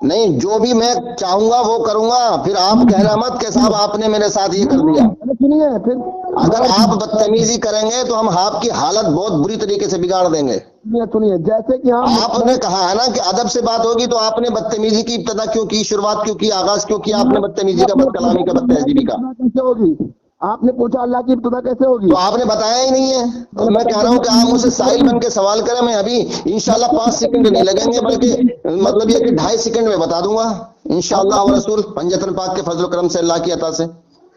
نہیں، جو بھی میں چاہوں گا وہ کروں گا. پھر آپ کہنا مت کہ صاحب آپ نے میرے ساتھ یہ کر دیا. سنیے پھر، اگر آپ بدتمیزی کریں گے تو ہم آپ کی حالت بہت بری طریقے سے بگاڑ دیں گے. سنیے جیسے کہ آپ نے کہا ہے نا کہ ادب سے بات ہوگی، تو آپ نے بدتمیزی کی ابتدا کیوں کی، شروعات کیوں کی، آغاز کیوں کیا آپ نے بدتمیزی کا، بد کلامی کا، بد تہذیبی کا؟ کیسے ہوگی؟ آپ نے پوچھا اللہ کی ابتدا کیسے ہوگی، تو آپ نے بتایا ہی نہیں ہے. تو میں کہہ رہا ہوں کہ آپ مجھ سے سائل بن کے سوال کریں. میں ابھی انشاءاللہ 5 سیکنڈ نہیں لگیں گے، بلکہ مطلب یہ کہ 2.5 سیکنڈ میں بتا دوں گا انشاءاللہ. اور رسول پنجتن پاک کے فضل و کرم سے، اللہ کی عطا سے.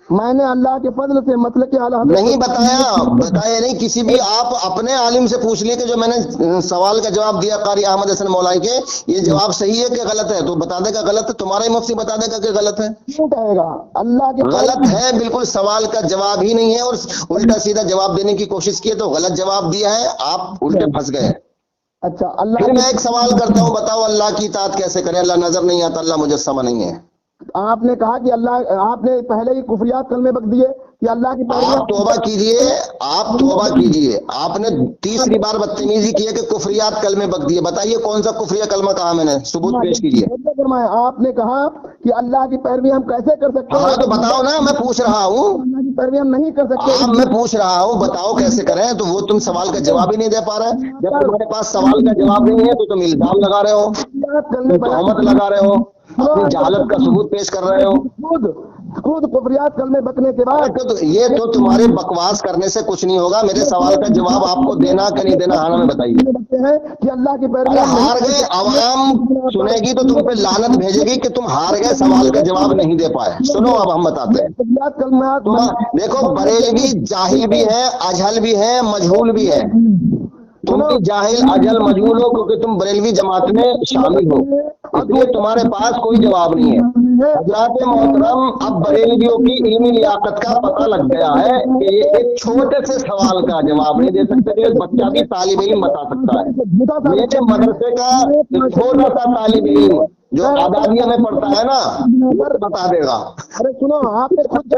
میں نے اللہ کے فضل سے مسلک اعلیٰ حضرت نہیں بتایا نہیں کسی بھی. آپ اپنے عالم سے پوچھ لیے کہ جو میں نے سوال کا جواب دیا قاری احمد حسن مولائی کے, یہ جواب صحیح ہے کہ غلط ہے, تو بتا دے گا غلط ہے. تمہارا ہی مفتی بتا دے گا کہ غلط ہے. کیوں کہے گا؟ اللہ کے غلط ہے بالکل, سوال کا جواب ہی نہیں ہے, اور الٹا سیدھا جواب دینے کی کوشش کی تو غلط جواب دیا ہے, آپ الٹے پھنس گئے. اچھا اللہ پھر میں ایک سوال کرتا ہوں, بتاؤ اللہ کی اطاعت کیسے کریں؟ اللہ نظر نہیں آتا, اللہ مجسمہ نہیں ہے. آپ نے کہا کہ اللہ, آپ نے پہلے ہی کفریات کلمے بک دیے کہ اللہ کی آپ توبہ کیجئے, آپ توبہ کیجئے. آپ نے تیسری بار بدتمیزی کی ہے کہ کفریات کلمے بک دیے. بتائیے کون سا کفریہ کلمہ کہا میں نے, ثبوت پیش کیجئے. آپ نے کہا کہ اللہ کی پیروی ہم کیسے کر سکتے ہاں ہیں؟ تو بتاؤ نا, میں پوچھ رہا ہوں. اللہ کی پیروی ہم نہیں کر سکتے. ہاں میں پوچھ رہا ہوں, بتاؤ کیسے کریں. تو وہ تم سوال کا جواب ہی نہیں دے پا رہے. جب تمہارے پاس سوال کا جواب نہیں ہے تو تم الزام لگا رہے ہو, تہمت لگا رہے ہو, اپنی جہالت کا ثبوت پیش کر رہے ہو. خود کفریات کلمے بکنے کے بعد یہ تو تمہارے بکواس کرنے سے کچھ نہیں ہوگا. میرے سوال کا جواب آپ کو دینا کہ نہیں دینا, ہاں میں بتائیے. کہ اللہ کی پیروی اگر ہار گئے, عوام سنے گی تو تم پہ لعنت بھیجے گی کہ تم ہار گئے, سوال کا جواب نہیں دے پائے. سنو اب ہم بتاتے ہیں. کفریات کلمات دیکھو بریلوی جاہل بھی ہے, اجہل بھی ہے, مجہول بھی ہے. تم بھی جاہل اجہل مجہول ہو کیونکہ تم بریلوی جماعت میں شامل ہو, اس لیے تمہارے پاس کوئی جواب نہیں ہے. حضرات محترم, اب بریلویوں کی علمی لیاقت کا پتہ لگ گیا ہے کہ یہ ایک چھوٹے سے سوال کا جواب نہیں دے سکتے. ایک بچہ بھی طالب علم بتا سکتا ہے. میرے مدرسے کا چھوٹا سا طالب علم جو آدابیہ میں پڑھتا ہے نا, وہ بتا دے گا. ارے سنو, آپ نے خود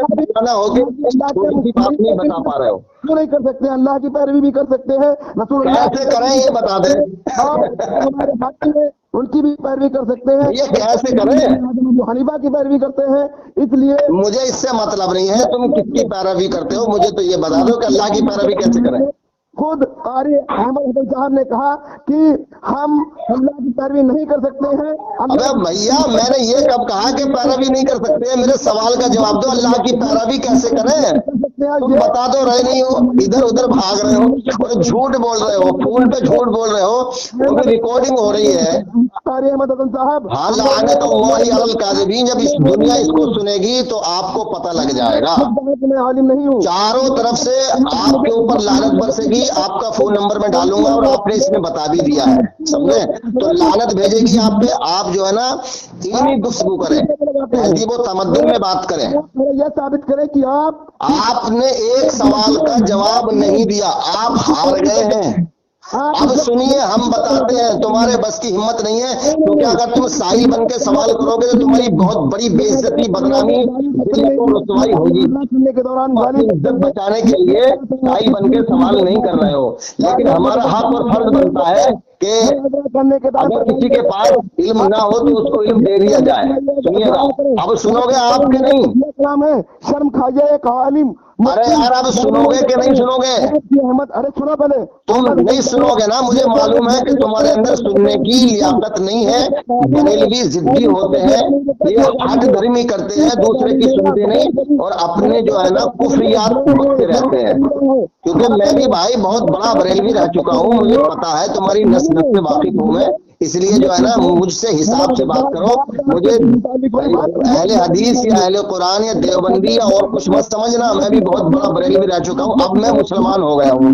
ہو کہ چھوٹی سی بات نہیں بتا پا رہے ہو. کیوں نہیں کر سکتے؟ اللہ کی پیروی بھی کر سکتے ہیں. رسول اللہ کیسے کریں یہ بتا دیں. ہمارے ساتھی ہیں, ان کی بھی پیروی کر سکتے ہیں. یہ کیسے کریں؟ ابو حنیفہ کی پیروی کرتے ہیں. اس لیے مجھے اس سے مطلب نہیں ہے تم کس کی پیروی کرتے ہو, مجھے تو یہ بتا دو کہ اللہ کی پیروی کیسے کریں. خود قاری احمد حسن صاحب نے کہا کہ ہم اللہ کی پیروی نہیں کر سکتے ہیں. ابے بھیا, میں نے یہ کب کہا کہ پیروی نہیں کر سکتے؟ میرے سوال کا جواب دو, اللہ کی پیروی کیسے کریں؟ تم بتا تو رہے نہیں ہو, ادھر ادھر بھاگ رہے ہو اور جھوٹ بول رہے ہو, فون پہ جھوٹ بول رہے ہو. کیونکہ ریکارڈنگ ہو رہی ہے. قاری احمد حسن صاحب, ہاں لعنت اللہ علی الکاذبین, جب اس دنیا اس کو سنے گی تو آپ کو پتہ لگ جائے گا. میں عالم نہیں ہوں. چاروں طرف سے آپ کے اوپر لعنت برسے گی. آپ کا فون نمبر میں ڈالوں گا اور آپ نے اس میں بتا بھی دیا ہے, سمجھے؟ تو لعنت بھیجے گی آپ پہ. آپ جو ہے نا علمی گفتگو کریں, تہذیب و تمدن میں بات کریں. یہ ثابت کرے کہ آپ نے ایک سوال کا جواب نہیں دیا, آپ ہار گئے ہیں. اب سنیے, ہم بتاتے ہیں, تمہارے بس کی ہمت نہیں ہے. کیونکہ اگر تم سائی بن کے سوال کرو گے تو تمہاری بہت بڑی بے عزتی, بدنامی, رسوائی ہوگی. کے دوران اپنی عزت بچانے کے لیے سائی بن کے سوال نہیں کر رہے ہو, لیکن ہمارا حق اور فرض بنتا ہے کہ اگر کسی کے پاس علم نہ ہو تو اس کو علم دے دیا جائے. سنیے گا, اب سنو گے آپ کے نہیں. شرم کھائیے ایک عالم. ارے یار, اب سنو گے کہ نہیں سنو گے؟ احمد, ارے سنو پہلے. تم نہیں سنو گے نا, مجھے معلوم ہے کہ تمہارے اندر سننے کی لیاقت نہیں ہے. بریلوی ضدی ہوتے ہیں, یہ ہٹ دھرمی کرتے ہیں, دوسرے کی سنتے نہیں اور اپنے جو ہے نا کفریات بکتے رہتے ہیں. کیونکہ میں بھی بھائی بہت بڑا بریلوی رہ چکا ہوں, مجھے پتا ہے, تمہاری نسل سے واقف ہوں میں. اس لیے جو ہے نا مجھ سے حساب سے بات کرو. مجھے اہل حدیث یا اہل قرآن یا دیوبندی یا اور کچھ مت سمجھنا, میں بھی بہت بڑا بریلوی رہ چکا ہوں. اب میں مسلمان ہو گیا ہوں.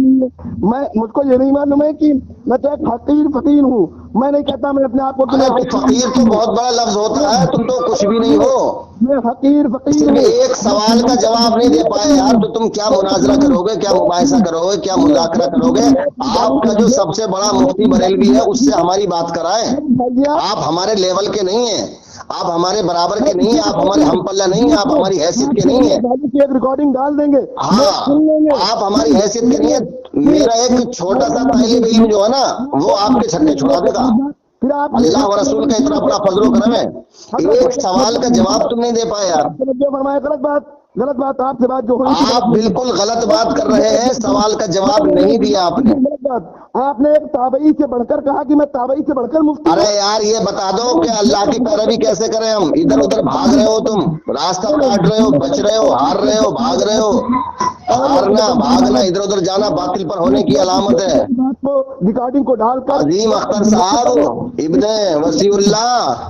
مجھ کو یہ نہیں معلوم ہے کہ میں تو ایک حقیر فقیر ہوں. میں نہیں کہتا میں اپنے آپ کو, فقیر تو بہت بڑا لفظ ہوتا ہے, تم تو کچھ بھی نہیں ہو. میں حقیر فقیر ہوں. ایک سوال کا جواب نہیں دے پائے یار, تو تم کیا مناظرہ کرو گے, کیا مباحثہ کرو گے, کیا مذاکرہ کرو گے؟ آپ کا جو سب سے بڑا مفتی بریلوی ہے اس سے ہماری بات کرائیں. آپ ہمارے لیول کے نہیں ہیں, آپ ہمارے برابر کے نہیں ہیں, آپ ہمارے ہم پلہ نہیں ہیں, آپ ہماری حیثیت کے نہیں ہیں. ایک ریکارڈنگ ڈال دیں گے. ہاں, آپ ہماری حیثیت کے نہیں ہیں. میرا ایک چھوٹا سا طالب علم جو ہے نا وہ آپ کے چھٹے چھڑا دے گا. اللہ و رسول کا اتنا بڑا فضل و کرم ہے, ایک سوال کا جواب تم نہیں دے پائے یار. غلط بات آپ سے بات جو ہوئی, آپ بالکل غلط بات کر رہے ہیں. سوال کا جواب نہیں دیا آپ نے. آپ نے ایک تابعی سے بڑھ کر کہا کہ میں تابعی سے بڑھ کر مفتی. ارے یار, یہ بتا دو کہ اللہ کی پیروی کیسے کریں ہم؟ ادھر ادھر بھاگ رہے ہو, تم راستہ کاٹ رہے ہو, بچ رہے ہو, ہار رہے ہو, بھاگ رہے ہو. ہارنا بھاگنا ادھر ادھر جانا باطل پر ہونے کی علامت ہے. ریکارڈنگ کو ڈال کر عظیم اختر صاحب ابن وسیع اللہ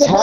6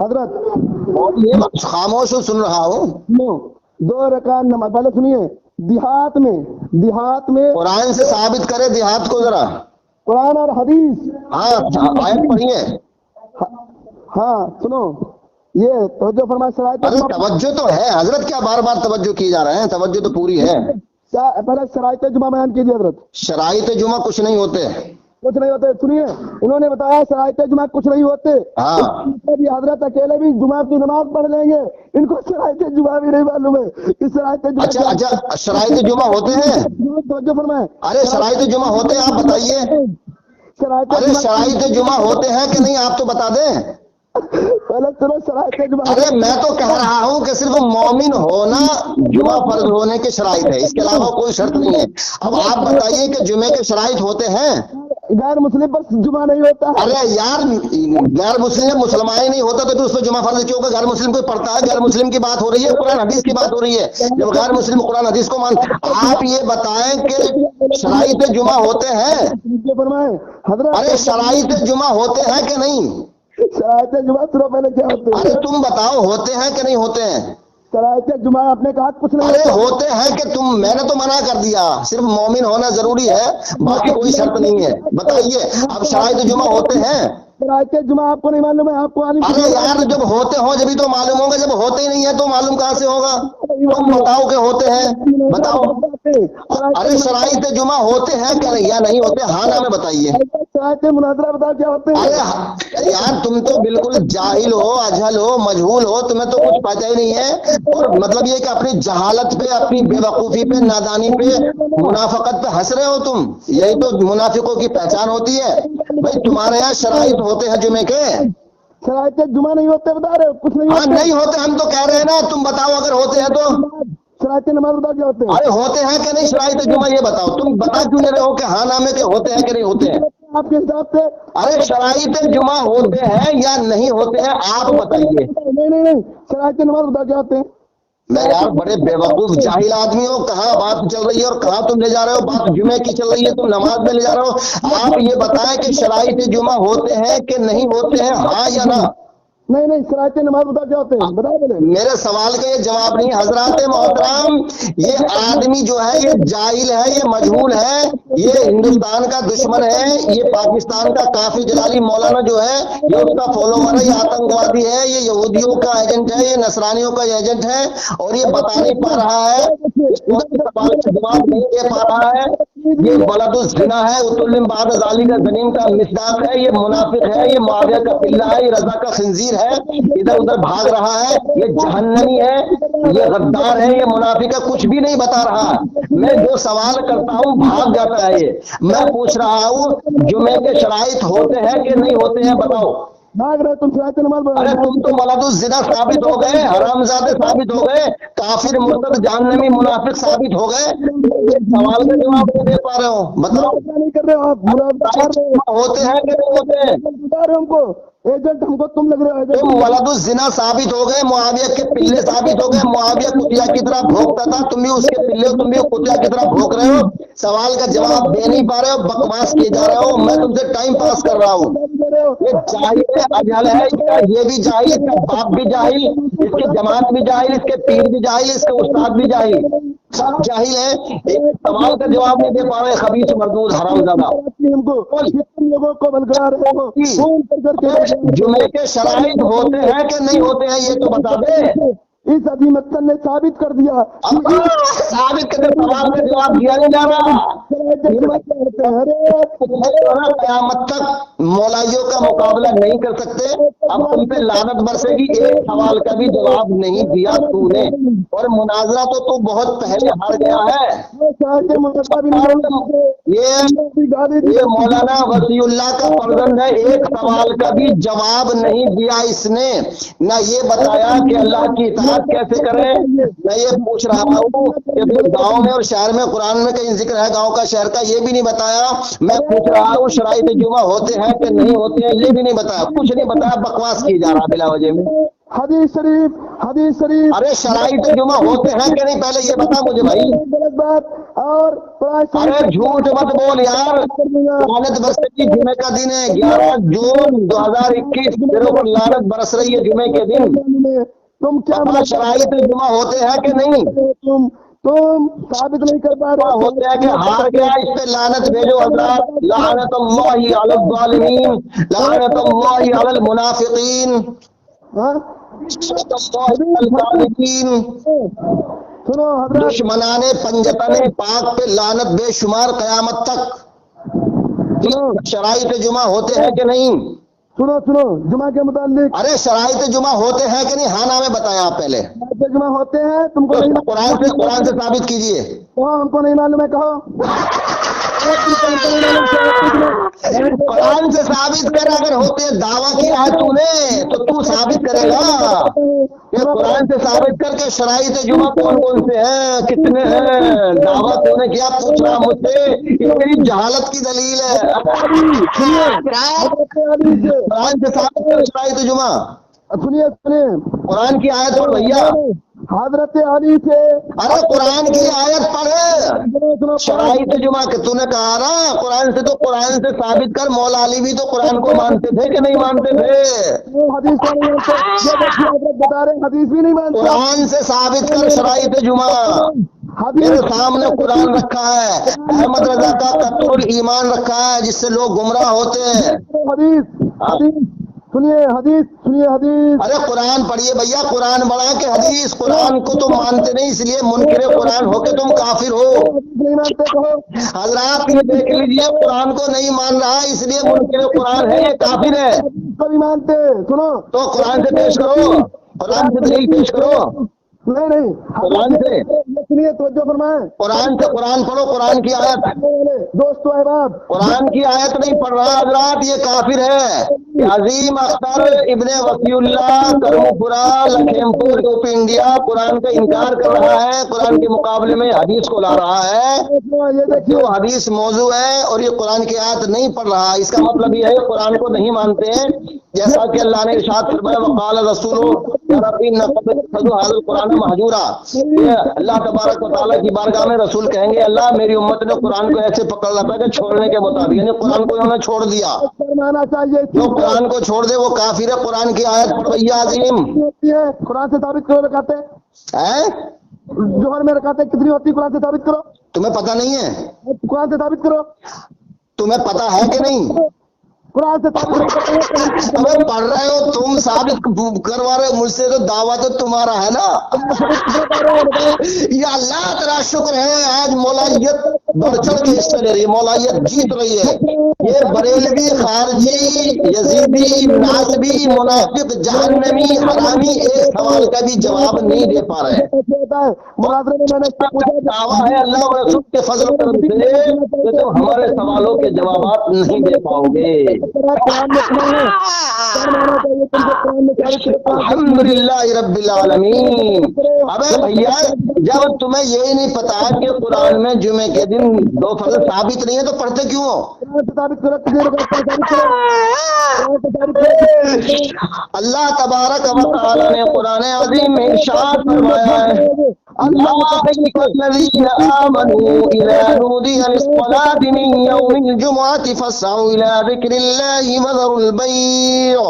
حضرت خاموش ہوں، سن رہا ہوں. نو 2 رکعت نماز، پہلے سنیے. دیہات میں قرآن سے ثابت کرے دیہات کو ذرا. قرآن اور حدیث. ہاں آیت پڑھیے. ہاں سنو، یہ توجہ فرمائے. شرائط ارے توجہ تو ہے حضرت، کیا بار بار توجہ کی جا رہے ہیں؟ توجہ تو پوری ہے. کیا پہلے شرائط جمعہ بیان کیجیے حضرت. شرائط جمعہ کچھ نہیں ہوتے. کچھ نہیں ہوتے. سنیے، انہوں نے بتایا شرائط جمعہ کچھ نہیں ہوتے. ہاں بھی حضرت اکیلے بھی جمعہ کی نماز پڑھ لیں گے، ان کو شرائط جمعہ بھی نہیں معلوم ہے کہ شرائط جمعہ. اچھا شرائط جمعہ ہوتے ہیں؟ توجہ فرمائے. ارے شرائط جمعہ ہوتے ہیں آپ بتائیے. ارے شرائط جمعہ ہوتے ہیں کہ نہیں آپ تو بتا دیں. پہلے سنو شرائط جمعہ. ارے میں تو کہہ رہا ہوں کہ صرف مومن ہونا جمعہ فرض ہونے کے شرائط ہے، اس کے علاوہ کوئی شرط نہیں ہے. اب آپ بتائیے کہ جمعے کے شرائط ہوتے ہیں؟ غیر مسلم پر جمعہ نہیں ہوتا. ارے یار غیر مسلم مسلمان ہی نہیں ہوتا تو اس پہ جمعہ فرض کیوں؟ غیر مسلم کوئی پڑھتا ہے؟ غیر مسلم کی بات ہو رہی ہے، قرآن حدیث کی بات ہو رہی ہے. جب غیر مسلم قرآن حدیث کو مانتے، آپ یہ بتائیں کہ شرائط جمعہ ہوتے ہیں؟ فرمائے حضرت. ارے شرائط جمعہ ہوتے ہیں کہ نہیں؟ شرائط جمعہ سنو پہلے کیا ہوتے ہیں. ارے تم بتاؤ ہوتے ہیں کہ نہیں ہوتے ہیں؟ شرائط جمعہ آپ نے کہا کچھ نہیں ارے ہوتے ہیں کہ تم، میں نے تو منع کر دیا، صرف مومن ہونا ضروری ہے، باقی کوئی شرط نہیں ہے. بتائیے اب شرائط جمعہ ہوتے ہیں؟ شرائط جمعہ آپ کو نہیں معلوم ہے؟ آپ کو ارے یار جب ہوتے ہوں جبھی تو معلوم ہوگا، جب ہوتے ہی نہیں ہے تو معلوم کہاں سے ہوگا؟ تم بتاؤ کہ ہوتے ہیں، بتاؤ. ارے شرائط جمعہ ہوتے ہیں کہ نہیں یا نہیں ہوتے؟ ہاں نہ میں بتائیے. شرائط مناظرہ بتاؤ کیا ہوتے ہیں. ارے یار تم تو بالکل جاہل ہو، اجہل ہو، مجہول ہو، تمہیں تو کچھ پتہ ہی نہیں ہے. اور مطلب یہ کہ اپنی جہالت پہ، اپنی بے وقوفی پہ، نادانی پہ، منافقت پہ ہنس رہے ہو تم. یہی تو منافقوں کی پہچان ہوتی ہے. بھائی تمہارے یہاں شرائط ہوتے ہیں جمعے کے؟ شرائط جمعہ نہیں ہوتے بتا رہے ہو؟ کچھ نہیں ہاں ہوتے. نہیں ہوتے، ہم تو کہہ رہے ہیں نا، تم بتاؤ اگر ہوتے ہیں تو. شرائط نماز بتاؤ کیا ہوتے ہیں. ارے ہوتے ہیں کہ نہیں شرائط جمعہ یہ بتاؤ. تم بتا کیوں نہیں رہے ہو کہ ہاں نامے کے ہوتے ہیں کہ نہیں ہوتے ہیں؟ آپ کے حساب سے. ارے شرائط جمعہ ہوتے ہیں یا نہیں ہوتے ہیں آپ بتائیے. نہیں شرائط نماز بتاؤ کیا ہوتے ہیں. میں یار بڑے بے وقوف جاہل آدمی ہو، کہاں بات چل رہی ہے اور کہاں تم لے جا رہے ہو. بات جمعے کی چل رہی ہے، تم نماز میں لے جا رہے ہو. آپ یہ بتائیں کہ شرائط جمعہ ہوتے ہیں کہ نہیں ہوتے ہیں، ہاں یا نہ. نہیں شرائط نماز بتاؤ کیا ہوتے ہیں، بتاؤ پہلے. میرے سوال کا یہ جواب نہیں. حضرات محترم، یہ آدمی جو ہے یہ جاہل ہے، یہ مجہول ہے، یہ ہندوستان کا دشمن ہے، یہ پاکستان کا کافی جلالی مولانا جو ہے یہ اس کا فالوور ہے، یہ آتنکوادی ہے، یہ یہودیوں کا ایجنٹ ہے، یہ نصرانیوں کا ایجنٹ ہے، اور یہ بتا نہیں پا رہا ہے، سوال کا جواب نہیں دے پا رہا ہے. یہ ولد الزنا ہے، اتل بعد ذالک کا زمین کا مصداق ہے، یہ منافق ہے، یہ معاویہ کا پلہ ہے، یہ رضا کا خنزیر ہے، ادھر ادھر بھاگ رہا ہے، یہ جہنمی ہے، یہ غدار ہے، یہ منافق ہے، کچھ بھی نہیں بتا رہا. میں جو سوال کرتا ہوں بھاگ جاتا ہے. یہ میں پوچھ رہا ہوں جمعے کے شرائط ہوتے ہیں کہ نہیں ہوتے ہیں، بتاؤ. بھاگ رہے تم شرائط نماز. ارے تم تو ولد الزنا ثابت ہو گئے، حرامزادے ثابت ہو گئے، کافر مرتد جہنمی منافق ثابت ہو گئے. سوال کا جواب نہیں دے پا رہے ہو، بتاؤ نہیں کر رہے ہو آپ. ہوتے ہیں کہ نہیں ہوتے ہیں. بتا رہے ہم کو ایجنٹ، ہم کو تم لگ رہے ہو. تم ولد الزنا ثابت ہو گئے، معاویہ کے پلے ثابت ہو گئے، معاویہ کتیا کی طرح بھونکتا تھا، تم بھی اس کے پلے ہو، تم بھی کتیا کی طرح بھونک رہے ہو. سوال کا جواب دے نہیں پا رہے ہو، بکواس کیے جا رہے ہو. میں تم سے ٹائم پاس کر رہا ہوں. یہ جاہل ہے، اجہل ہے، یہ بھی جاہل، اس کا باپ بھی جاہل، اس کی جماعت بھی جاہل، اس کے پیر بھی جاہل، اس کے استاد بھی جاہل، سب جاہل ہے. ایک سوال کا جواب نہیں دے پا رہے، خبیث مردود حرامزادہ. لوگوں کو بلکار جمعے کے شرائط ہوتے ہیں کہ نہیں ہوتے ہیں یہ تو بتا دے. اس عظیمت نے ثابت کر دیا. ثابت کرنے سوال کا جواب دیا نہیں جا رہا. قیامت تک مولائیوں کا مقابلہ نہیں کر سکتے. اب تم پہ لعنت برسے گی، ایک سوال کا بھی جواب نہیں دیا تو نے، اور مناظرہ تو بہت پہلے ہار گیا ہے. یہ مولانا وسیع اللہ کا فرزند ہے، ایک سوال کا بھی جواب نہیں دیا اس نے. نہ یہ بتایا کہ اللہ کی اطاعت کیسے کریں. میں یہ پوچھ رہا ہوں کہ گاؤں میں اور شہر میں قرآن میں کہیں ذکر ہے گاؤں کا شہر کا، یہ بھی نہیں بتایا. میں پوچھ رہا ہوں شرائط جمعہ ہوتے ہیں کہ نہیں ہوتے ہیں، یہ بھی نہیں بتایا، کچھ نہیں بتایا، بکواس کی جا رہا بلا وجہ میں. حدیث شریف ارے شرائط جمعہ ہوتے ہیں کہ نہیں پہلے یہ بتا مجھے بھائی. غلط بات. اور ارے جھوٹ مت بول یار. لعنت برسے جمعے کا دن ہے 11 جون 2021. تیرے کو لعنت برس رہی ہے جمعے کے دن. تم کیا بتا شرائط جمعہ ہوتے ہیں کہ نہیں؟ تم ثابت نہیں کر پا رہے ہوتے ہیں کہ ہار گیا. اس پہ لعنت بھیجو حضرات. لعنت اللہ علی الظالمین، لعنت اللہ علی المنافقین، ہاں؟ لعنت اللہ علی الظالمین. سنو حضرت، دشمنان پنجتن پاک پہ لعنت بے شمار قیامت تک. شرائط جمعہ ہوتے ہیں کہ نہیں؟ سنو جمعہ کے متعلق ارے شرائط جمعہ ہوتے ہیں کہ نہیں؟ ہاں نام بتایا آپ پہلے. جمعہ ہوتے ہیں. تم کو نہیں قرآن سے ثابت کیجئے. ہم کو نہیں معلوم ہے، کہو. قرآن سے ثابت کر. اگر ہوتے دعویٰ کیا ہے تو نے تو تو ثابت کرے گا. یہ قرآن سے ثابت کر کے شرائط جمعہ کون کون سے ہیں، کتنے ہیں. دعویٰ تو نے کیا پوچھ رہا مجھ سے؟ یہ میری جہالت کی دلیل ہے. قرآن سے ثابت کر شرائط جمعہ. سنیے قرآن کی آیت پڑھ بھیا. حضرت علی سے. ارے قرآن کی آیت پڑھ. شرائط جمعہ کہ تو نے کہا نا قرآن سے، تو قرآن سے ثابت کر. مولا علی بھی تو قرآن کو مانتے تھے کہ نہیں مانتے تھے؟ حدیث بتا رہے ہیں، حدیث بھی نہیں مانتے. قرآن سے ثابت کر شرائط جمعہ. میرے سامنے قرآن رکھا ہے، احمد رضا کا قطر ایمان رکھا ہے جس سے لوگ گمراہ ہوتے ہیں. حدیث سنیے حدیث. ارے قرآن پڑھیے بھیا. قرآن بڑھا کے حدیث. قرآن کو تم مانتے نہیں اس لیے منکر قرآن ہو کے تم کافر ہو. نہیں مانتے کہو. حضرات یہ دیکھ لیجئے، قرآن کو نہیں مان رہا اس لیے منکر قرآن ہے، یہ کافر ہے. کبھی مانتے. سنو تو قرآن سے پیش کرو، قرآن سے دلیل پیش کرو. نہیں قرآن سے. سنیے، توجہ فرمائیں. قرآن سے قرآن پڑھو. قرآن کی آیت. دوستو احباب، قرآن کی آیت نہیں پڑھ رہا حضرات، یہ کافر ہے. عظیم اختر ابن وفی اللہ کرم پورا لکھیم پور یوپی انڈیا قرآن کا انکار کر رہا ہے. قرآن کے مقابلے میں حدیث کو لا رہا ہے یہ دیکھیے. جو حدیث موضوع ہے اور یہ قرآن کی آیت نہیں پڑھ رہا. اس کا مطلب یہ ہے قرآن کو نہیں مانتے ہیں. جیسا کہ اللہ نے ارشاد فرمایا وقال رسول قرآن محجورا. اللہ تبارک و تعالیٰ کی بارگاہ میں رسول کہیں گے اللہ میری امت نے قرآن کو ایسے پکڑ رکھا کہ چھوڑنے کے مطابق، یعنی قرآن کو انہوں نے چھوڑ دیا. فرمانا چاہیے جو قرآن کو چھوڑ دے وہ کافر ہے. قرآن کی آیت پڑھ بھیا عظیم. قرآن سے ثابت کرو. رکعتیں ہیں جوہر میں رکعتیں کتنی ہوتی؟ قرآن سے ثابت کرو. تمہیں پتہ نہیں ہے؟ قرآن سے ثابت کرو. تمہیں پتہ ہے کہ نہیں؟ قرآن سے ثابت کرو. تمہیں پڑھ رہے ہو تم، ثابت کروا رہے ہو مجھ سے، تو دعویٰ تو تمہارا ہے نا. یا اللہ تیرا شکر ہے آج مولائیت بڑھ چڑھ کے حصہ لے رہی ہے، مولائیت جیت رہی ہے. یہ بریلوی، خارجی، یزیدی، ناصبی، منافق، جہنمی، حرامی ایک سوال کا بھی جواب نہیں دے پا رہے. دعویٰ ہے اللہ اور رسول کے فضل و کرم سے کہ تم ہمارے سوالوں کے جوابات نہیں دے پاؤ گے. الحمدللہ رب العالمین. ابے بھیا جب تمہیں یہی نہیں پتا کہ قرآن میں جمعے کے دن دو فرض ثابت نہیں ہے تو پڑھتے کیوں ہو؟ اللہ تبارک و تعالی نے قرآن عظیم میں ارشاد فرمایا ہے الذین آمنوا اذا نودی للصلاة من یوم الجمعة فاسعوا الى ذکر اللہ وذروا البیع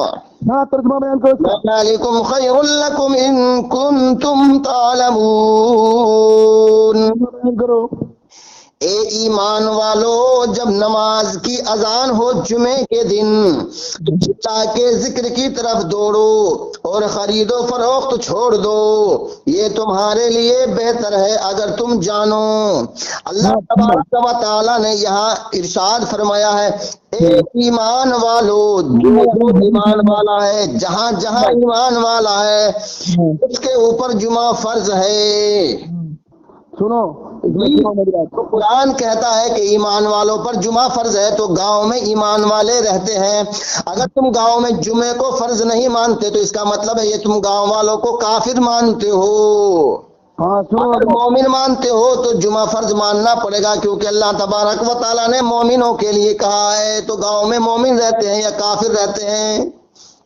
ذلکم خیر لکم ان کنتم تعلمون. اے ایمان والو جب نماز کی اذان ہو جمعے کے دن تاکہ ذکر کی طرف دوڑو اور خرید و فروخت چھوڑ دو، یہ تمہارے لیے بہتر ہے اگر تم جانو. اللہ تبارک و تعالی نے یہاں ارشاد فرمایا ہے اے ایمان والو. جو ایمان والا ہے، جہاں جہاں ایمان والا ہے اس کے اوپر جمعہ فرض ہے. سنو، تو قرآن کہتا ہے کہ ایمان والوں پر جمعہ فرض ہے، تو گاؤں میں ایمان والے رہتے ہیں. اگر تم گاؤں میں جمعے کو فرض نہیں مانتے تو اس کا مطلب ہے یہ تم گاؤں والوں کو کافر مانتے ہو. اگر مومن مانتے ہو تو جمعہ فرض ماننا پڑے گا، کیونکہ اللہ تبارک و تعالیٰ نے مومنوں کے لیے کہا ہے. تو گاؤں میں مومن رہتے ہیں یا کافر رہتے ہیں؟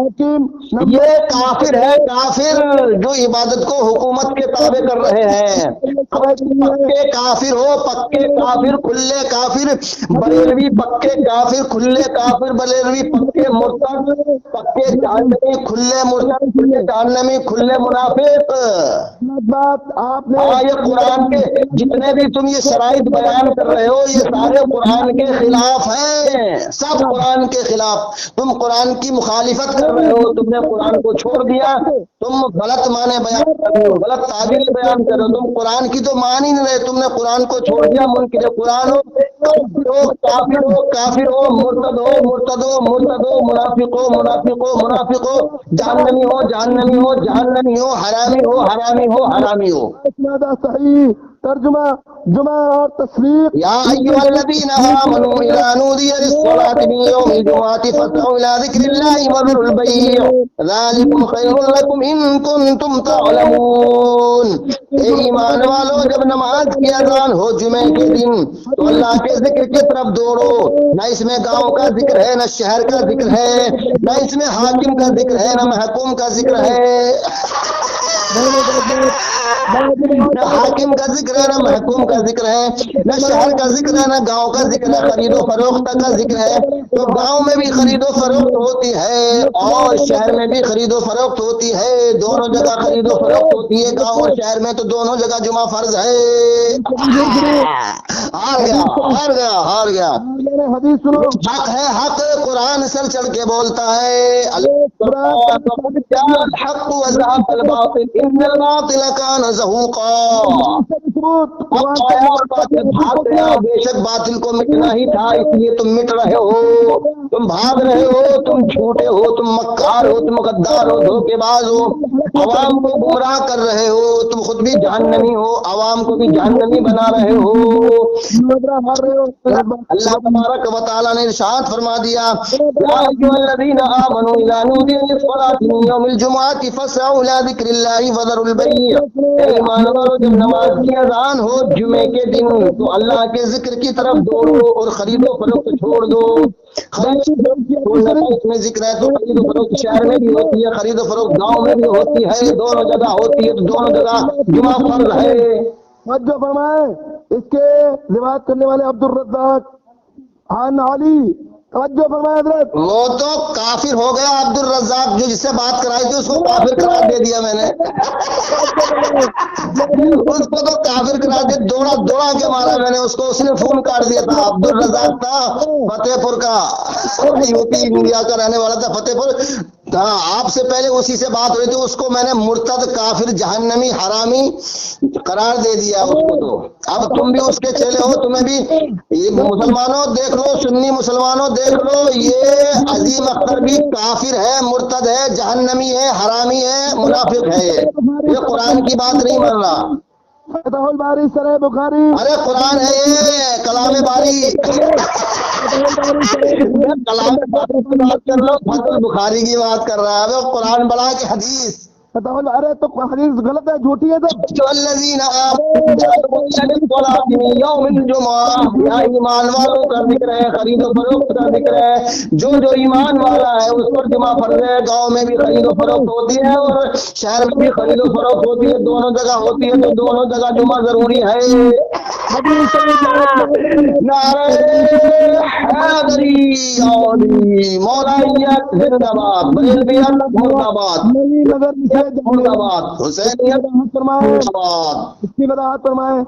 حاکم، یہ کافر ہے، کافر جو عبادت کو حکومت کے تابع کر رہے ہیں. پکے کافر ہو، پکے کافر، کھلے کافر، بریلوی پکے کافر، کھلے کافر، بریلوی پکے مرتد، پکے جہنمی، کھلے مرتد، کھلے جہنمی، کھلے منافق. بات آپ نے ہاں، یہ قرآن کے جتنے بھی تم یہ شرائط بیان کر رہے ہو یہ سارے قرآن کے خلاف ہیں، سب قرآن کے خلاف. تم قرآن کی مخالفت کر رہے ہو، تم نے قرآن کو چھوڑ دیا، تم غلط معنی بیان کر رہے ہو، غلط تعبیر بیان کر رہے ہو. تم قرآن کی تو مان ہی نہیں رہے، تم نے قرآن کو چھوڑ دیا. منکر قرآن ہو، کافر ہو، کافر ہو، کافر ہو، مرتد ہو، مرتد ہو، مرتد ہو، منافق ہو، منافق ہو، منافق ہو، جہنمی ہو، جہنمی ہو، جہنمی ہو، حرامی ہو، حرامی ہو، حرامی ہو. اسنادہ صحیح ترجمہ جمع اور تصریح. یا ایھا الذین آمنوا اذا نودی للصلاة من یوم الجمعة فاسعوا الى ذکر اللہ وذروا البیع ذلکم خیر لکم ان کنتم تعلمون. اے ایمان والو، جب نماز کی اذان ہو جمعے کے دن تو اللہ کے ذکر کی طرف دوڑو. نہ اس میں گاؤں کا ذکر ہے، نہ شہر کا ذکر ہے، نہ اس میں حاکم کا ذکر ہے، نہ محکوم کا ذکر ہے. نہ حاکم کا ذکر ہے، نہ محکوم کا ذکر ہے، نہ شہر کا ذکر ہے، نہ گاؤں کا ذکر ہے، خرید و فروخت کا ذکر ہے. تو گاؤں میں بھی خرید و فروخت ہوتی ہے اور شہر میں بھی خرید و فروخت ہوتی ہے. دونوں جگہ خرید و فروخت ہوتی ہے، گاؤں اور شہر میں. تو دونوں جگہ جمعہ فرض ہے. ہار گیا، ہار گیا، ہار گیا. حدیث سنو. حق ہے، حق قرآن سر چڑھ کے بولتا ہے. الحق وزهق الباطل ان الباطل كان زهوقا. بھاگ گیا، بے شک باطل کو مٹنا ہی تھا، اس لیے تم مٹ رہے ہو. تم بھاگ رہے ہو، تم جھوٹے ہو، تم مکار ہو، تم غدار ہو، دھوکے باز ہو، عوام کو گمراہ کر رہے ہو. تم خود بھی جہنمی ہو، عوام کو بھی جہنمی بنا رہے ہو. اللہ تبارک و تعالیٰ نے ارشاد فرما دیا، یا ایھا الذین آمنوا اذا نودی للصلاة من یوم الجمعة فاسعوا الى ذکر اللہ وذروا البیع. اے ایمان والو، جب نماز کی اذان ہو جمعے کے دن تو اللہ کے ذکر کی طرف دوڑو اور خرید و فروخت چھوڑ دو. خرید اس میں ذکر ہے تو خرید و فروخت شہر میں بھی ہوتی ہے، خرید و فروخت گاؤں میں بھی ہوتی ہے، دونوں جگہ ہوتی ہے. تو دونوں جگہ جمعہ فرض ہے. توجہ فرمائیں، اس کے روایت کرنے والے عبد الرزاق عن علی. توجہ فرمائیں حضرت. وہ تو کافر ہو گیا عبد الرزاق، جو جس سے بات کرائی تھی اس کو کافر قرار دے دیا میں نے. اس کو تو کافر قرار دے، دوڑا دوڑا کے مارا میں نے اس کو. اس نے فون کاٹ دیا تھا. عبد الرزاق تھا فتح پور کا، یو پی انڈیا کا رہنے والا تھا، فتح پور. ہاں، آپ سے پہلے اسی سے بات ہوئی تھی. اس کو میں نے مرتد، کافر، جہنمی، حرامی قرار دے دیا اس کو. تو اب تم بھی اس کے چیلے ہو، تمہیں بھی. یہ مسلمانوں دیکھ لو، سنی مسلمانوں دیکھ لو، یہ عظیم اختر بھی کافر ہے، مرتد ہے، جہنمی ہے، حرامی ہے، منافق ہے. یہ قرآن کی بات نہیں مان رہا. فتح الباری سرح بخاری. ارے قرآن ہے یہ، کلام باری. کلام باری کی بات کر لو، فتح البخاری کی بات کر رہا ہے. قرآن بڑا کہ حدیث. ارے تو حدیث غلط ہے، جھوٹی ہے. الذین آمنوا من یوم الجمعہ. یا ایمان والوں کا ذکر ہے، خرید و فروخت کا ذکر ہے. جو ایمان والا ہے اس پر جمعہ فرض ہے. گاؤں میں بھی خرید و فروخت ہوتی ہے اور شہر میں بھی خرید و فروخت ہوتی ہے، دونوں جگہ ہوتی ہے. تو دونوں جگہ جمعہ ضروری ہے. نعرہ حیدری علی مولویت زندہ باد، بریلویت مرد آباد، مرد آباد، حسینیت مرد آباد. اس کی وضاحت فرمائیں،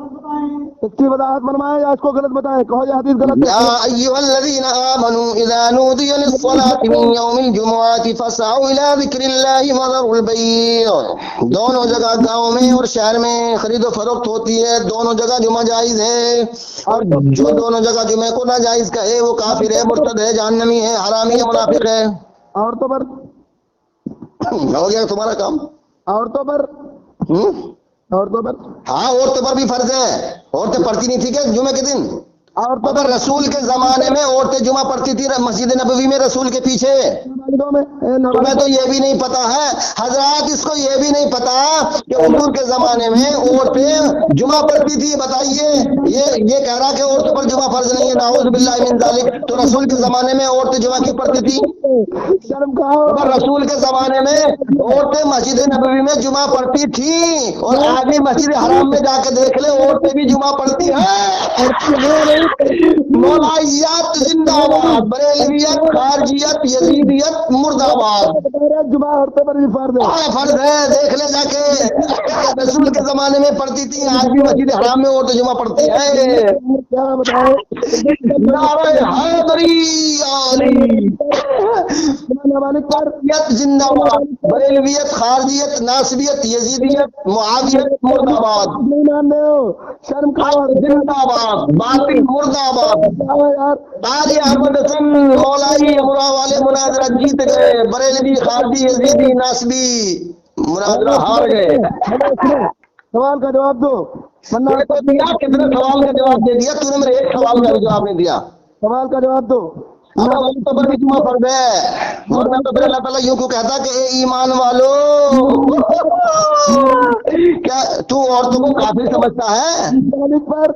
اس کی وضاحت فرمائیں یا اس کو غلط بتائیں. کہو یہ حدیث غلط ہے. یا ایھا الذین آمنوا اذا نودی للصلاة من یوم الجمعة فاسعوا الى ذکر اللہ وذروا البیع. دونوں جگہ گاؤں میں اور شہر میں خرید و فروخت ہوتی ہے، دونوں جگہ جمعہ جائز ہے. اور جو دونوں جگہ جمعے کو ناجائز کہے وہ کافر ہے، مرتد ہے، جہنمی ہے، حرامی ہے، منافق ہے. عورتوں پر ہو گیا تمہارا کام. عورتوں پر عورتوں پر ہاں، عورتوں پر بھی فرض ہے. عورتیں پڑھتی نہیں تھی کہ جمعے کے دن اور تو اگر رسول کے زمانے میں عورتیں جمعہ پڑھتی تھی مسجد نبوی میں رسول کے پیچھے، نابالغوں میں تمہیں تو یہ بھی نہیں پتا ہے حضرات، اس کو یہ بھی نہیں پتا کہ حضور کے زمانے میں عورتیں جمعہ پڑھتی تھی؟ بتائیے، یہ کہہ رہا کہ عورتوں پر جمعہ فرض نہیں ہے، نعوذ باللہ من ذالک۔ تو رسول کے زمانے میں عورتیں جمعہ کیوں پڑھتی تھی؟ شرم کھاؤ۔ اگر رسول کے زمانے میں عورتیں مسجد نبوی میں جمعہ پڑھتی تھیں، اور آج بھی مسجد حرام میں جا کے دیکھ لیں عورتیں بھی جمعہ پڑھتی ہیں۔ مولائیت زندہ باد، بریلویت، خارجیت، یزیدیت مردہ باد۔ جمعہ عورتوں پر بھی فرض ہے۔ فرض ہے، دیکھ لے جا کے، رسول کے زمانے میں پڑھتی تھی، آج بھی مسجد حرام میں عورتیں جمعہ پڑھتی ہیں۔ کیا بتائے؟ نعرہ حیدری علی، نابالغ پر زندہ باد، بریلویت، خارجیت، ناصبیت، یزیدیت، معاویت مردہ باد، نہیں مان رہے ہو؟ شرم کھاؤ زندہ باد، باطل مردہ باد۔ یار۔ قاضی احمد حسن مولائی امراء والے مناظرہ جیت گئے، بریلوی، خارجی، یزیدی، ناصبی مناظرہ ہار گئے۔ سوال کا جواب دو، ورنہ دیکھو دیا کتنے سوال کا جواب دے دیا، تو نے میرے ایک سوال کا بھی جواب نہیں دیا۔ سوال کا جواب دو۔ اب عورتوں پر بھی جمعہ فرض ہے، ورنہ تو پھر اللہ تعالیٰ یوں کو کہتا کہ اے ایمان والو، کیا تو عورتوں کو کافر سمجھتا ہے؟ نابالغ پر